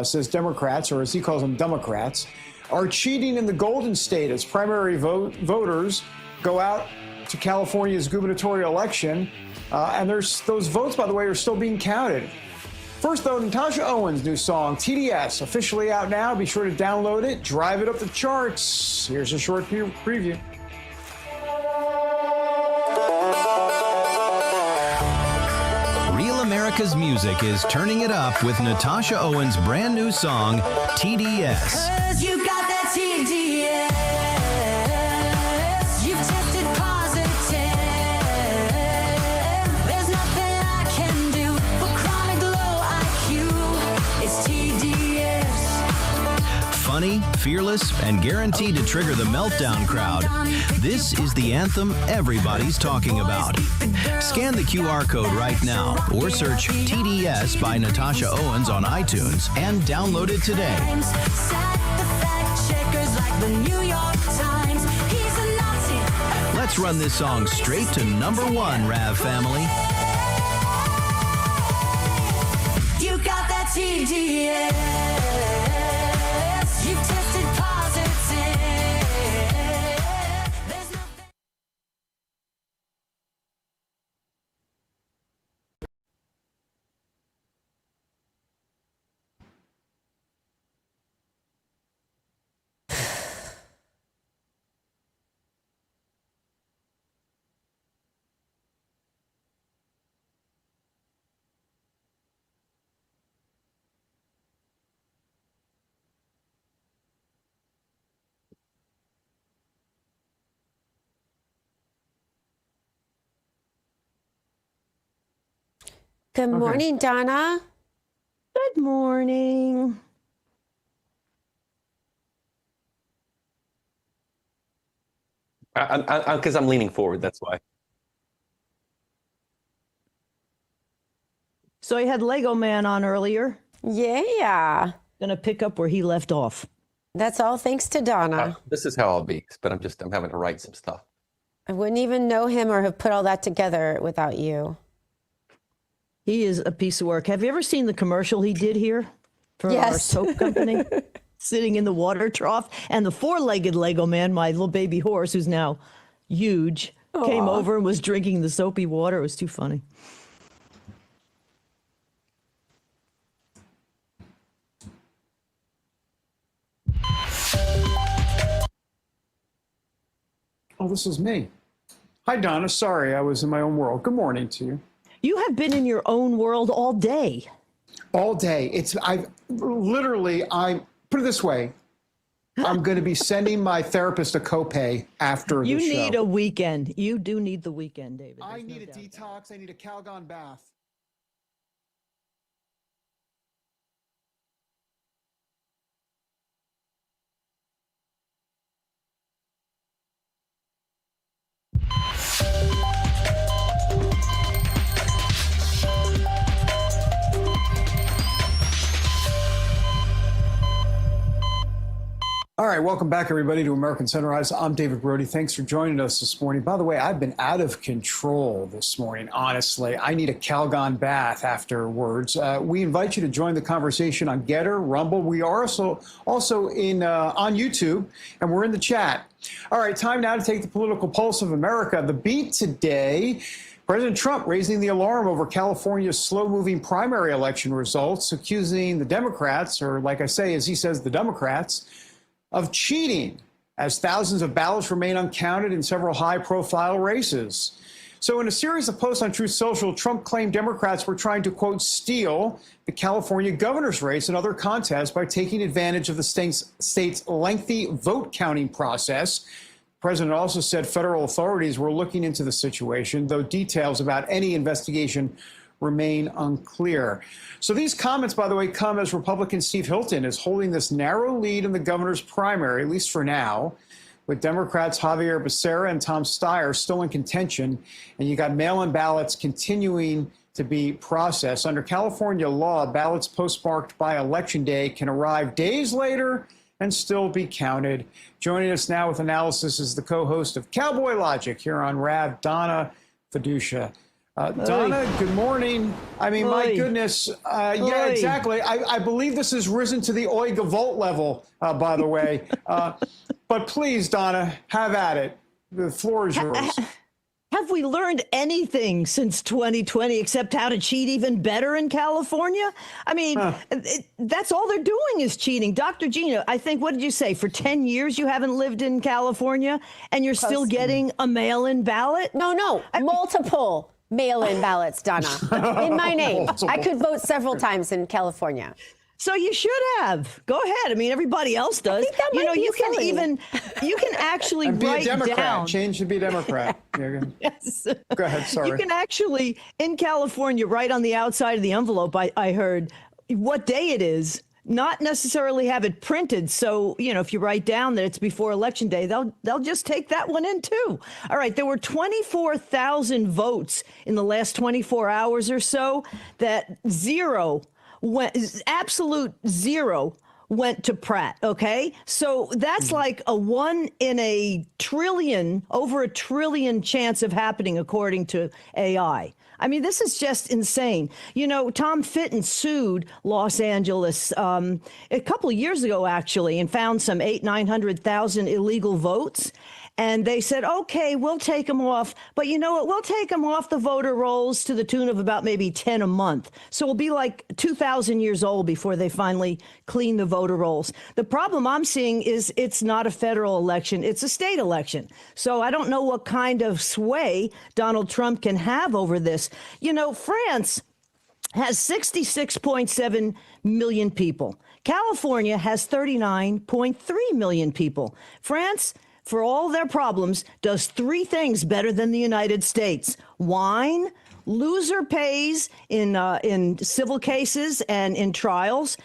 Speaker 5: says Democrats, or as he calls them, Democrats, are cheating in the Golden State as primary voters go out to California's gubernatorial election. And those votes, by the way, are still being counted. First, though, Natasha Owen's new song, TDS, officially out now. Be sure to download it, drive it up the charts. Here's a short preview.
Speaker 9: Real America's music is turning it up with Natasha Owen's brand new song, TDS.
Speaker 10: 'Cause you got that TDS. You've tested positive. There's nothing I can do for chronic low IQ. It's TDS.
Speaker 9: Funny, fearless, and guaranteed to trigger the meltdown crowd. This is the anthem everybody's talking about. Scan the QR code right now or search TDS by Natasha Owens on iTunes and download it today. Let's run this song straight to #1, Rav family.
Speaker 10: You got that TDS. You've tested positive.
Speaker 4: Good morning, Donna.
Speaker 8: Good morning.
Speaker 7: Because I'm leaning forward, that's why.
Speaker 8: So I had Lego Man on earlier.
Speaker 4: Yeah.
Speaker 8: Gonna pick up where he left off.
Speaker 4: That's all thanks to Donna.
Speaker 7: This is how I'll be, but I'm having to write some stuff.
Speaker 4: I wouldn't even know him or have put all that together without you.
Speaker 8: He is a piece of work. Have you ever seen the commercial he did here for our soap company? Sitting in the water trough, and the four-legged Lego man, my little baby horse, who's now huge, came over and was drinking the soapy water. It was too funny.
Speaker 5: Oh, this is me. Hi, Donna. Sorry, I was in my own world. Good morning to you.
Speaker 8: You have been in your own world all day.
Speaker 5: All day. I put it this way. I'm going to be sending my therapist a copay after the show.
Speaker 8: You need a weekend. You do need the weekend, David.
Speaker 5: I need a detox. I need a Calgon bath. All right, welcome back, everybody, to American Sunrise. I'm David Brody. Thanks for joining us this morning. By the way, I've been out of control this morning, honestly. I need a Calgon bath afterwards. We invite you to join the conversation on Getter, Rumble. We are also in on YouTube, and we're in the chat. All right, time now to take the political pulse of America. The beat today, President Trump raising the alarm over California's slow-moving primary election results, accusing the Democrats, or like I say, as he says, the Democrats, of cheating, as thousands of ballots remain uncounted in several high-profile races. So in a series of posts on Truth Social, Trump claimed Democrats were trying to, quote, steal the California governor's race and other contests by taking advantage of the state's lengthy vote counting process. The president also said federal authorities were looking into the situation, though details about any investigation remain unclear. So these comments, by the way, come as Republican Steve Hilton is holding this narrow lead in the governor's primary, at least for now, with Democrats Javier Becerra and Tom Steyer still in contention, and you got mail-in ballots continuing to be processed. Under California law, ballots postmarked by Election Day can arrive days later and still be counted. Joining us now with analysis is the co-host of Cowboy Logic here on RAV, Donna Fiducia. Donna, good morning. I mean, my goodness. Yeah, exactly. I believe this has risen to the Oi Gavolt level, by the way. But please, Donna, have at it. The floor is yours.
Speaker 8: Have we learned anything since 2020 except how to cheat even better in California? I mean, that's all they're doing is cheating. Dr. Gina, I think, what did you say? For 10 years you haven't lived in California and you're still getting a mail-in ballot?
Speaker 4: No, multiple mail-in ballots, Donna, in my name. I could vote several times in California.
Speaker 8: So you should have. Go ahead. I mean, everybody else does. You can actually write down.
Speaker 5: Change to be a Democrat.
Speaker 8: Yes.
Speaker 5: Go ahead. Sorry.
Speaker 8: You can actually, in California, write on the outside of the envelope, I heard, what day it is. Not necessarily have it printed. So, if you write down that it's before Election Day, they'll just take that one in too. All right. There were 24,000 votes in the last 24 hours or so. That absolute zero went to Pratt. OK, so that's like a 1 in a trillion, over a trillion chance of happening, according to AI. I mean, this is just insane. Tom Fitton sued Los Angeles a couple of years ago, actually, and found some 900,000 illegal votes. And they said, OK, we'll take them off. But you know what? We'll take them off the voter rolls to the tune of about maybe 10 a month. So it'll be like 2,000 years old before they finally clean the voter rolls. The problem I'm seeing is it's not a federal election. It's a state election. So I don't know what kind of sway Donald Trump can have over this. France has 66.7 million people. California has 39.3 million people. France, for all their problems, does three things better than the United States: wine, loser pays in civil cases and in trials.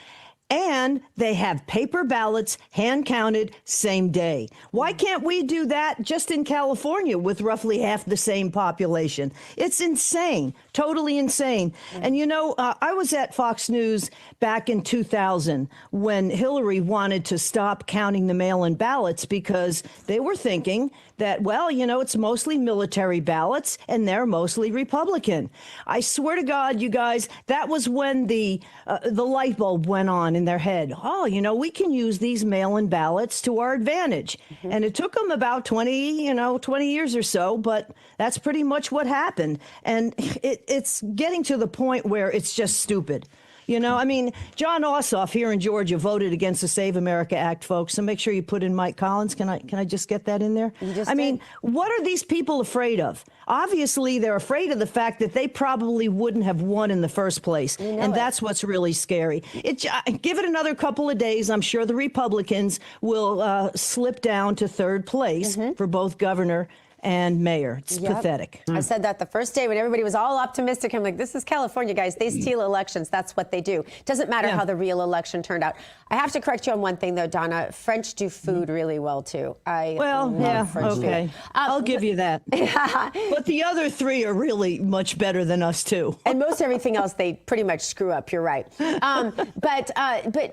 Speaker 8: And they have paper ballots, hand counted, same day. Why can't we do that just in California with roughly half the same population? It's insane, totally insane. And you know, I was at Fox News back in 2000 when Hillary wanted to stop counting the mail-in ballots because they were thinking that, well, you know, it's mostly military ballots and they're mostly Republican. I swear to God, you guys, that was when the light bulb went on in their head. Oh, you know, we can use these mail-in ballots to our advantage. And it took them about 20 years or so, but that's pretty much what happened. And it's getting to the point where it's just stupid. You know, I mean, John Ossoff here in Georgia voted against the Save America Act, folks. So make sure you put in Mike Collins. Can I just get that in there? I mean, what are these people afraid of? Obviously, they're afraid of the fact that they probably wouldn't have won in the first place. And that's what's really scary. Give it another couple of days. I'm sure the Republicans will slip down to third place for both governor and mayor. It's pathetic.
Speaker 4: I said that the first day when everybody was all optimistic. I'm like, this is California, guys. They steal elections. That's what they do. Doesn't matter how the real election turned out. I have to correct you on one thing, though, Donna. French do food really well, too. French food.
Speaker 8: I'll give you that. But the other three are really much better than us, too.
Speaker 4: And most everything else, they pretty much screw up. You're right. But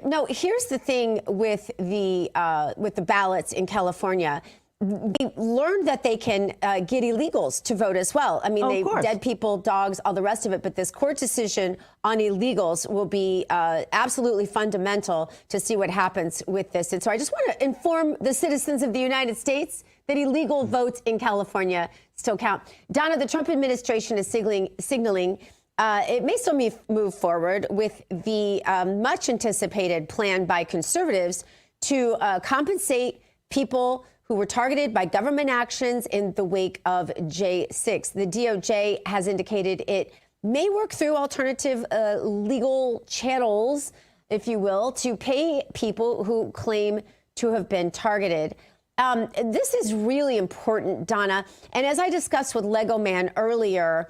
Speaker 4: no, here's the thing with the ballots in California. They learned that they can get illegals to vote as well. I mean, dead people, dogs, all the rest of it. But this court decision on illegals will be absolutely fundamental to see what happens with this. And so I just want to inform the citizens of the United States that illegal votes in California still count. Donna, the Trump administration is signaling it may still move forward with the much anticipated plan by conservatives to compensate people who were targeted by government actions in the wake of J6. The DOJ has indicated it may work through alternative legal channels, if you will, to pay people who claim to have been targeted. This is really important, Donna. And as I discussed with Lego Man earlier,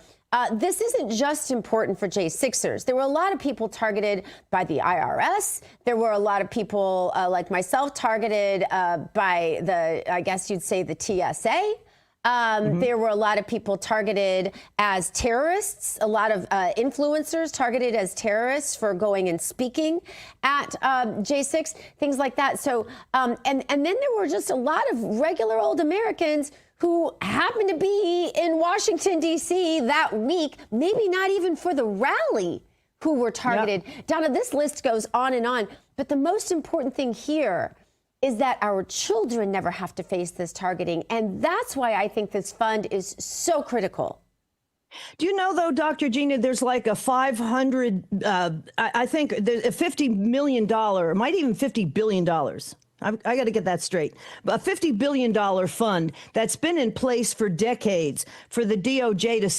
Speaker 4: this isn't just important for J6ers. There were a lot of people targeted by the IRS. There were a lot of people like myself targeted by I guess you'd say the TSA. There were a lot of people targeted as terrorists, a lot of influencers targeted as terrorists for going and speaking at J6, things like that. So, and then there were just a lot of regular old Americans who happened to be in Washington, D.C. that week, maybe not even for the rally, who were targeted. Donna, this list goes on and on. But the most important thing here is that our children never have to face this targeting. And that's why I think this fund is so critical.
Speaker 8: Do you know, though, Dr. Gina, there's like a 500, I think there's a $50 million, it might even $50 billion. I got to get that straight. A $50 billion fund that's been in place for decades for the DOJ to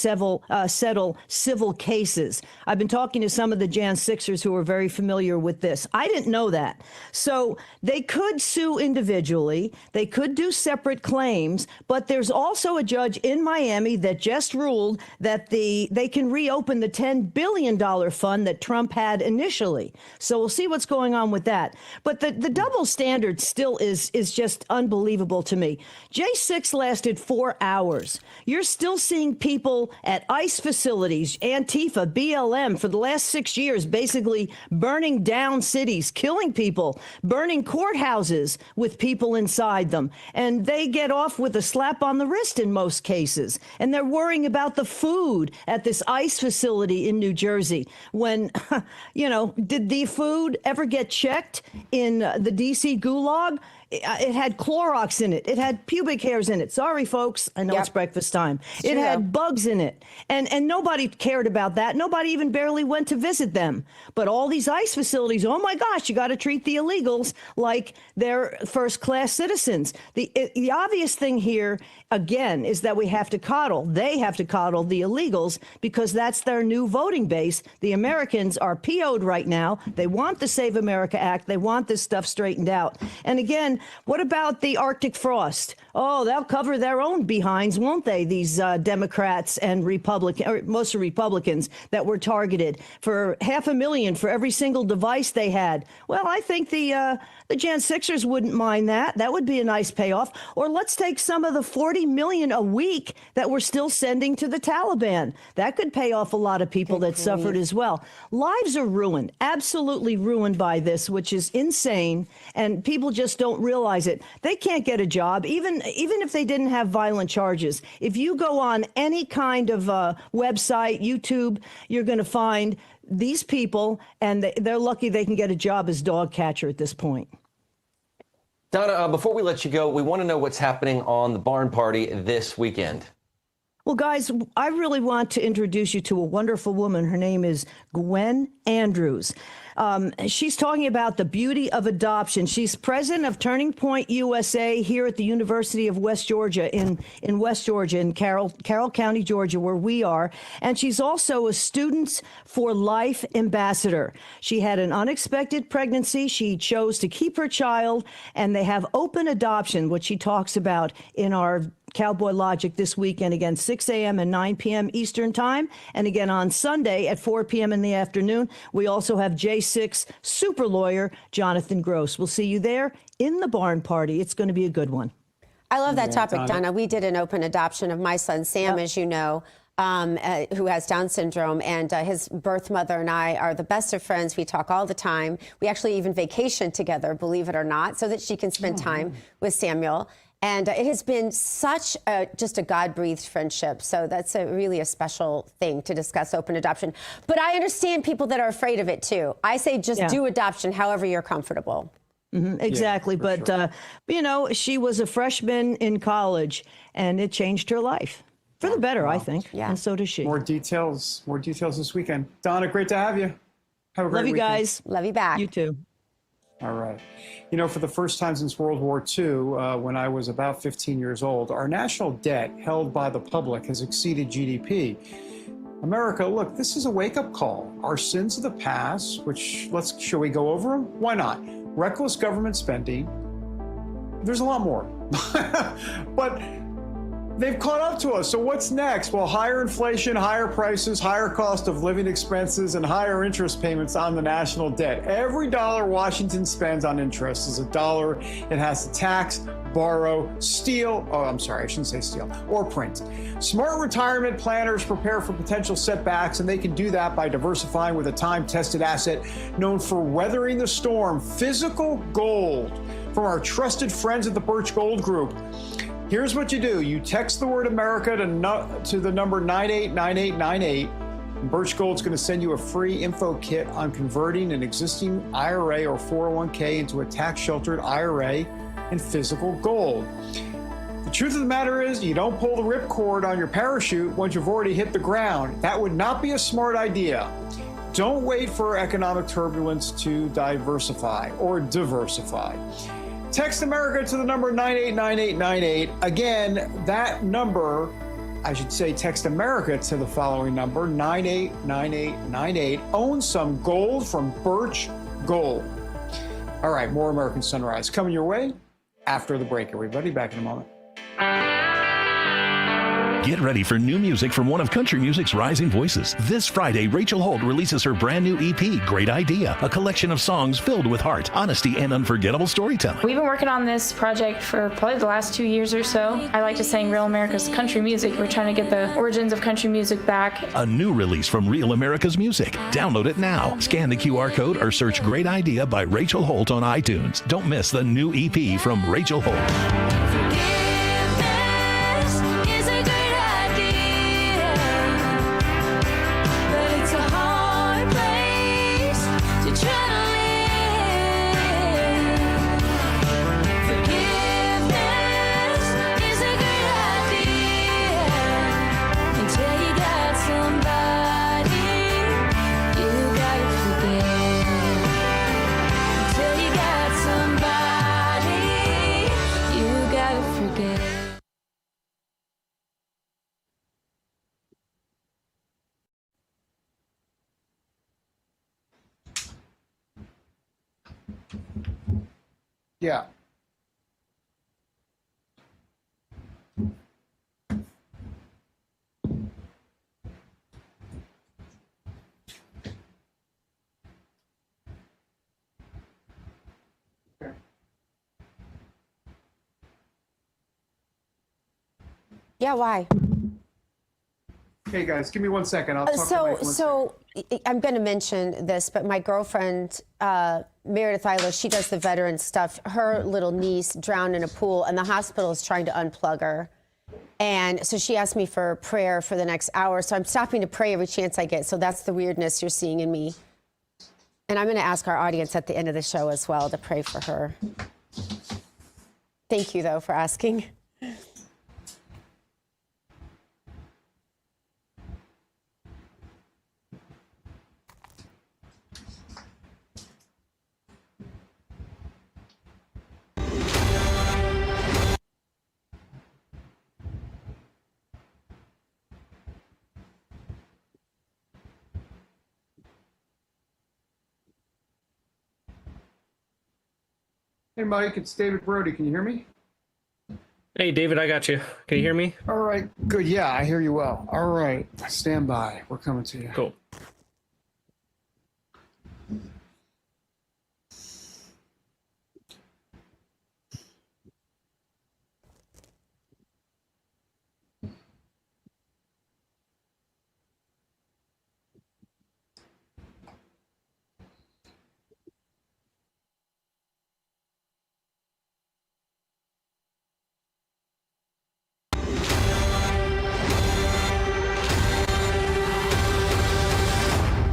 Speaker 8: settle civil cases. I've been talking to some of the Jan 6ers who are very familiar with this. I didn't know that. So they could sue individually. They could do separate claims. But there's also a judge in Miami that just ruled that they can reopen the $10 billion fund that Trump had initially. So we'll see what's going on with that. But the double standard still is just unbelievable to me. J6 lasted 4 hours. You're still seeing people at ICE facilities, Antifa, BLM, for the last 6 years, basically burning down cities, killing people, burning courthouses with people inside them. And they get off with a slap on the wrist in most cases. And they're worrying about the food at this ICE facility in New Jersey. When, did the food ever get checked in the D.C. gulag? It had Clorox in it. It had pubic hairs in it. Sorry, folks. I know it's breakfast time. It had bugs in it. And nobody cared about that. Nobody even barely went to visit them. But all these ICE facilities, oh, my gosh, you got to treat the illegals like they're first-class citizens. The obvious thing here, again, is that we have to coddle. They have to coddle the illegals because that's their new voting base. The Americans are PO'd right now. They want the Save America Act. They want this stuff straightened out. And again, then what about the Arctic frost? Oh, they'll cover their own behinds, won't they? These Democrats and Republicans, or mostly Republicans, that were targeted for $500,000 for every single device they had. Well, I think the Jan 6ers wouldn't mind that. That would be a nice payoff. Or let's take some of the $40 million a week that we're still sending to the Taliban. That could pay off a lot of people that suffered as well. Lives are ruined, absolutely ruined by this, which is insane, and people just don't realize it. They can't get a job, even if they didn't have violent charges. If you go on any kind of website, YouTube, you're going to find these people, and they're lucky they can get a job as dog catcher at this point.
Speaker 7: Donna, before we let you go, we want to know what's happening on the barn party this weekend.
Speaker 8: Well, guys, I really want to introduce you to a wonderful woman. Her name is Gwen Andrews. She's talking about the beauty of adoption. She's president of Turning Point USA here at the University of West Georgia in West Georgia, in Carroll County, Georgia, where we are. And she's also a Students for Life ambassador. She had an unexpected pregnancy. She chose to keep her child, and they have open adoption, which she talks about in our Cowboy Logic this weekend, again, 6 a.m. and 9 p.m. Eastern Time. And again, on Sunday at 4 p.m. in the afternoon, we also have J6 super lawyer Jonathan Gross. We'll see you there in the barn party. It's going to be a good one.
Speaker 4: I love that topic, Donna. We did an open adoption of my son, Sam, as you know, who has Down syndrome, and his birth mother and I are the best of friends. We talk all the time. We actually even vacation together, believe it or not, so that she can spend time with Samuel. And it has been such just a God-breathed friendship. So that's really a special thing to discuss, open adoption. But I understand people that are afraid of it, too. I say just do adoption however you're comfortable.
Speaker 8: Exactly. But, you know, she was a freshman in college, and it changed her life. For the better, I think. Yeah. And so does she.
Speaker 5: More details this weekend. Donna, great to have you. Have a great weekend.
Speaker 8: Love you guys.
Speaker 4: Love you back.
Speaker 8: You too.
Speaker 5: All right. You know, for the first time since World War II, when I was about 15 years old, our national debt held by the public has exceeded GDP. America, look, this is a wake-up call. Our sins of the past, shall we go over them? Why not? Reckless government spending. There's a lot more. But they've caught up to us. So what's next? Well, higher inflation, higher prices, higher cost of living expenses, and higher interest payments on the national debt. Every dollar Washington spends on interest is a dollar it has to tax, borrow, steal, or print. Smart retirement planners prepare for potential setbacks, and they can do that by diversifying with a time-tested asset known for weathering the storm, physical gold, from our trusted friends at the Birch Gold Group. Here's what you do. You text the word America to the number 989898. And Birch Gold's going to send you a free info kit on converting an existing IRA or 401k into a tax-sheltered IRA in physical gold. The truth of the matter is, you don't pull the ripcord on your parachute once you've already hit the ground. That would not be a smart idea. Don't wait for economic turbulence to diversify or diversify. Text America to the number 989898. Again, that number, I should say text America to the following number, 989898. Own some gold from Birch Gold. All right, more American Sunrise coming your way after the break, everybody. Back in a moment.
Speaker 12: Get ready for new music from one of country music's rising voices. This Friday, Rachel Holt releases her brand new EP, Great Idea, a collection of songs filled with heart, honesty, and unforgettable storytelling.
Speaker 14: We've been working on this project for probably the last 2 years or so. I like to sing Real America's country music. We're trying to get the origins of country music back.
Speaker 12: A new release from Real America's Music. Download it now. Scan the QR code or search Great Idea by Rachel Holt on iTunes. Don't miss the new EP from Rachel Holt.
Speaker 5: Yeah.
Speaker 4: Yeah, why?
Speaker 5: Hey guys, give me 1 second. I'll talk to Mike.
Speaker 4: So I'm going to mention this, but my girlfriend, Meredith Eiler, she does the veteran stuff. Her little niece drowned in a pool, and the hospital is trying to unplug her. And so she asked me for prayer for the next hour. So I'm stopping to pray every chance I get. So that's the weirdness you're seeing in me. And I'm going to ask our audience at the end of the show as well to pray for her. Thank you, though, for asking.
Speaker 5: Hey, Mike, it's David Brody. Can you hear me?
Speaker 15: Hey, David, I got you. Can you hear me?
Speaker 5: All right, good. Yeah, I hear you well. All right, stand by. We're coming to you.
Speaker 15: Cool.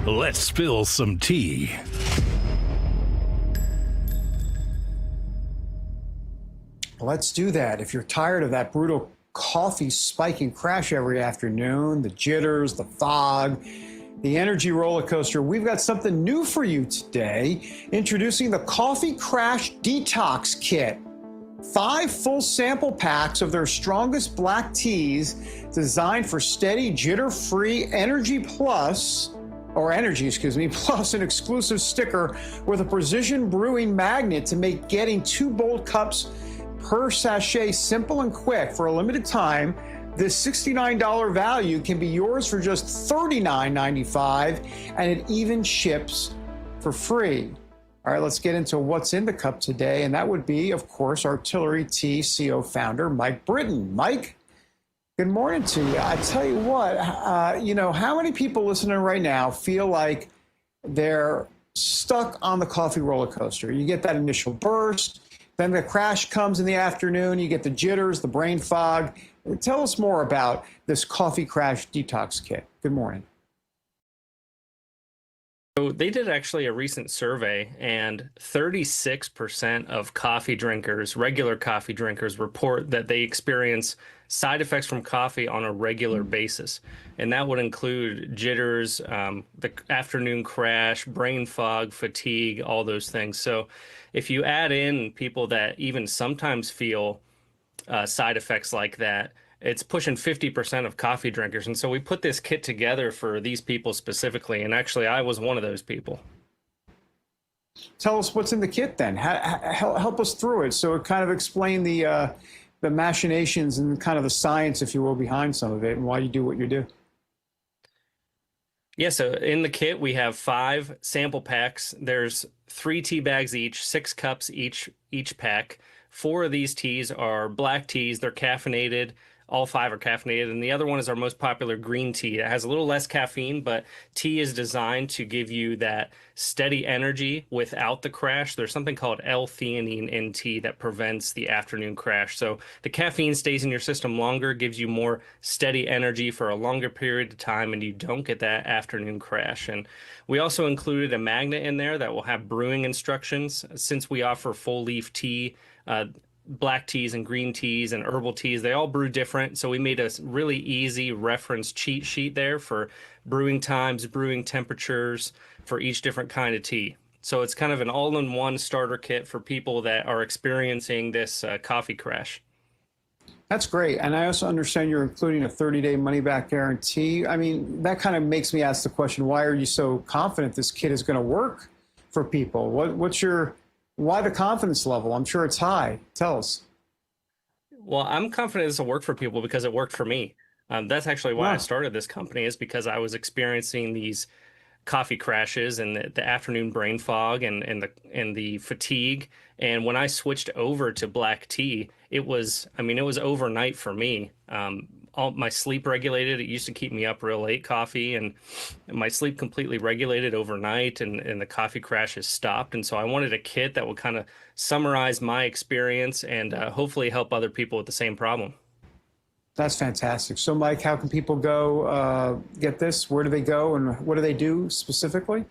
Speaker 12: Let's spill some tea.
Speaker 5: Let's do that. If you're tired of that brutal coffee spike and crash every afternoon, the jitters, the fog, the energy roller coaster, we've got something new for you today. Introducing the Coffee Crash Detox Kit. 5 full sample packs of their strongest black teas designed for steady, jitter-free energy plus an exclusive sticker with a precision brewing magnet to make getting 2 bold cups per sachet simple and quick. For a limited time, this $69 value can be yours for just $39.95, and it even ships for free. All right, let's get into what's in the cup today, and that would be, of course, Artillery Tea CO founder Mike Britton. Mike, good morning to you. I tell you what, how many people listening right now feel like they're stuck on the coffee roller coaster? You get that initial burst, then the crash comes in the afternoon, you get the jitters, the brain fog. Tell us more about this Coffee Crash Detox Kit. Good morning.
Speaker 15: So they did actually a recent survey, and 36% of coffee drinkers, regular coffee drinkers, report that they experience side effects from coffee on a regular basis. And that would include jitters, the afternoon crash, brain fog, fatigue, all those things. So if you add in people that even sometimes feel side effects like that, it's pushing 50% of coffee drinkers. And so we put this kit together for these people specifically. And actually, I was one of those people.
Speaker 5: Tell us what's in the kit then. Help us through it. So it kind of explain the machinations and kind of the science, if you will, behind some of it and why you do what you do.
Speaker 15: Yeah, so in the kit, we have 5 sample packs. There's 3 tea bags each, 6 cups each pack. 4 of these teas are black teas. They're caffeinated. All 5 are caffeinated, and the other one is our most popular green tea. It has a little less caffeine, but tea is designed to give you that steady energy without the crash. There's something called L-theanine in tea that prevents the afternoon crash. So the caffeine stays in your system longer, gives you more steady energy for a longer period of time, and you don't get that afternoon crash. And we also included a magnet in there that will have brewing instructions. Since we offer full leaf tea, black teas and green teas and herbal teas, they all brew different. So we made a really easy reference cheat sheet there for brewing times, brewing temperatures for each different kind of tea. So it's kind of an all-in-one starter kit for people that are experiencing this coffee crash.
Speaker 5: That's great. And I also understand you're including a 30-day money-back guarantee. I mean, that kind of makes me ask the question, why are you so confident this kit is going to work for people? Why the confidence level? I'm sure it's high. Tell us.
Speaker 15: Well, I'm confident this will work for people because it worked for me. That's actually why I started this company, is because I was experiencing these coffee crashes and the afternoon brain fog and the fatigue. And when I switched over to black tea, it was overnight for me. All my sleep regulated. It used to keep me up real late, coffee, and my sleep completely regulated overnight, and the coffee crashes stopped. And so I wanted a kit that would kind of summarize my experience and hopefully help other people with the same problem.
Speaker 5: That's fantastic. So, Mike, how can people go get this? Where do they go, and what do they do specifically?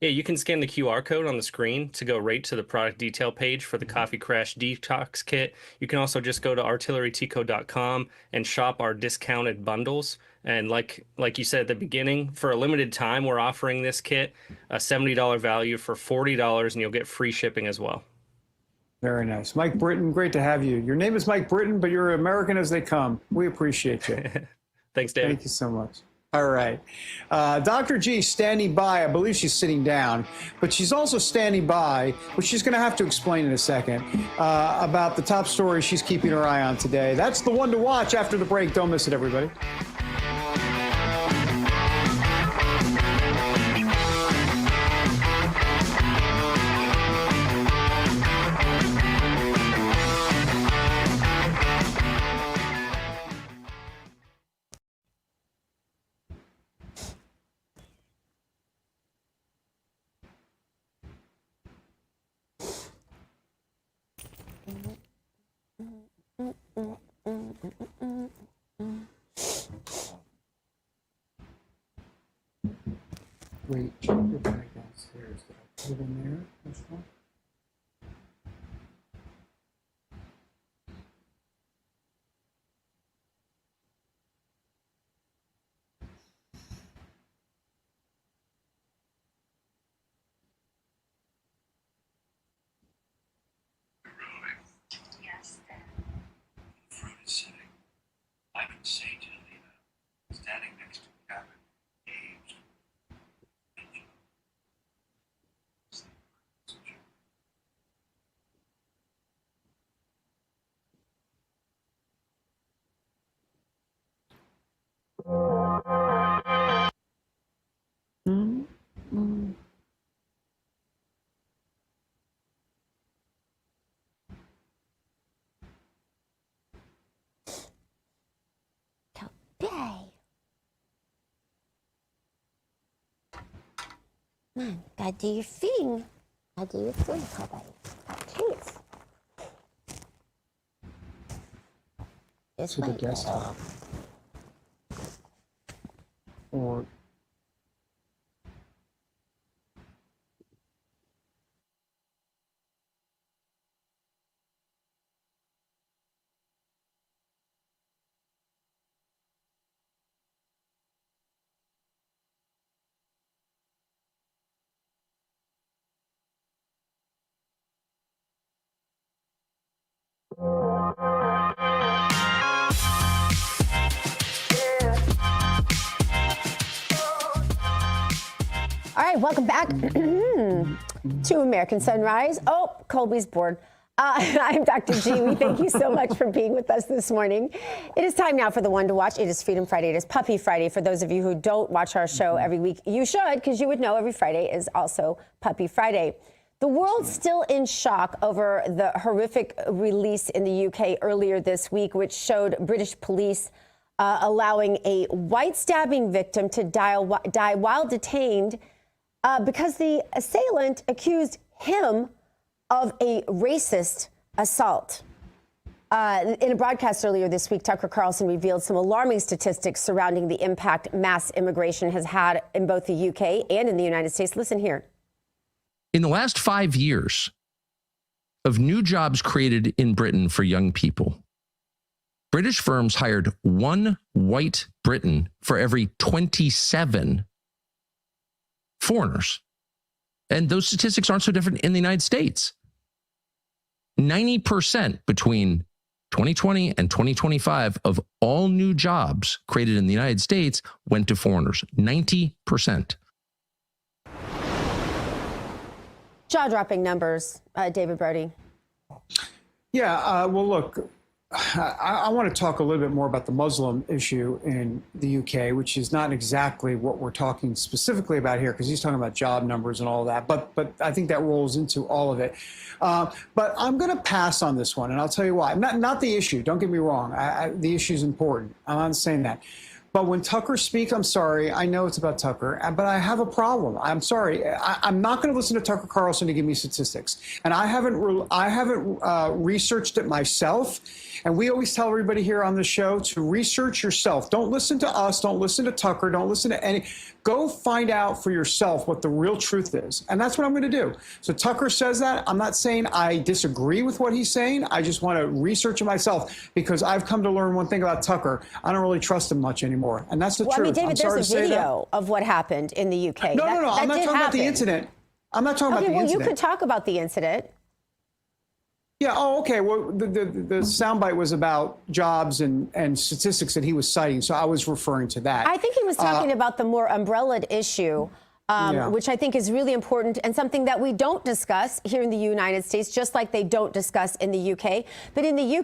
Speaker 15: Yeah, you can scan the QR code on the screen to go right to the product detail page for the Coffee Crash Detox Kit. You can also just go to artilleryteaco.com and shop our discounted bundles. And like you said at the beginning, for a limited time, we're offering this kit, a $70 value for $40, and you'll get free shipping as well.
Speaker 5: Very nice. Mike Britton, great to have you. Your name is Mike Britton, but you're American as they come. We appreciate you.
Speaker 15: Thanks, David.
Speaker 5: Thank you so much. All right. Dr. G standing by. I believe she's sitting down, but she's also standing by, which she's going to have to explain in a second, about the top story she's keeping her eye on today. That's the one to watch after the break. Don't miss it, everybody. Wait, check your bag downstairs. Did I put it in there? Which one?
Speaker 10: Yes, Dad. Fruit is sitting. I can say to Lena, standing next to the cabin, aged.
Speaker 4: Gotta do your thing. Gotta do your thing, Papa. Jeez.
Speaker 5: To the desktop. Or
Speaker 4: All right, welcome back to American Sunrise. Oh, Colby's bored. I'm Dr. G. We thank you so much for being with us this morning. It is time now for the one to watch. It is Freedom Friday. It is Puppy Friday. For those of you who don't watch our show every week, you should, because you would know every Friday is also Puppy Friday. The world's still in shock over the horrific release in the UK earlier this week, which showed British police allowing a white stabbing victim to die while detained because the assailant accused him of a racist assault. In a broadcast earlier this week, Tucker Carlson revealed some alarming statistics surrounding the impact mass immigration has had in both the UK and in the United States. Listen here.
Speaker 16: In the last 5 years of new jobs created in Britain for young people, British firms hired one white Briton for every 27 foreigners. And those statistics aren't so different in the United States. 90% between 2020 and 2025 of all new jobs created in the United States went to foreigners. 90%.
Speaker 4: Jaw-dropping numbers, David Brody.
Speaker 5: yeah, well, look, I want to talk a little bit more about the Muslim issue in the UK, which is not exactly what we're talking specifically about here, because he's talking about job numbers and all that. But I think that rolls into all of it. But I'm going to pass on this one, and I'll tell you why. Not the issue. Don't get me wrong. The issue is important. I'm not saying that. But when Tucker speaks, I'm sorry. I know it's about Tucker, but I have a problem. I'm sorry. I'm not going to listen to Tucker Carlson to give me statistics, and I haven't researched it myself. And we always tell everybody here on the show to research yourself. Don't listen to us. Don't listen to Tucker. Don't listen to any. Go find out for yourself what the real truth is. And that's what I'm going to do. So Tucker says that. I'm not saying I disagree with what he's saying. I just want to research it myself, because I've come to learn one thing about Tucker. I don't really trust him much anymore. And that's the truth.
Speaker 4: I mean, David, there's a video of what happened in the UK.
Speaker 5: No. I'm not talking about the incident. I'm not talking about the incident.
Speaker 4: Well, you could talk about the incident.
Speaker 5: Yeah. Oh, okay. Well, the soundbite was about jobs and statistics that he was citing, so I was referring to that.
Speaker 4: I think he was talking about the more umbrella issue, which I think is really important and something that we don't discuss here in the United States, just like they don't discuss in the UK. But in the UK,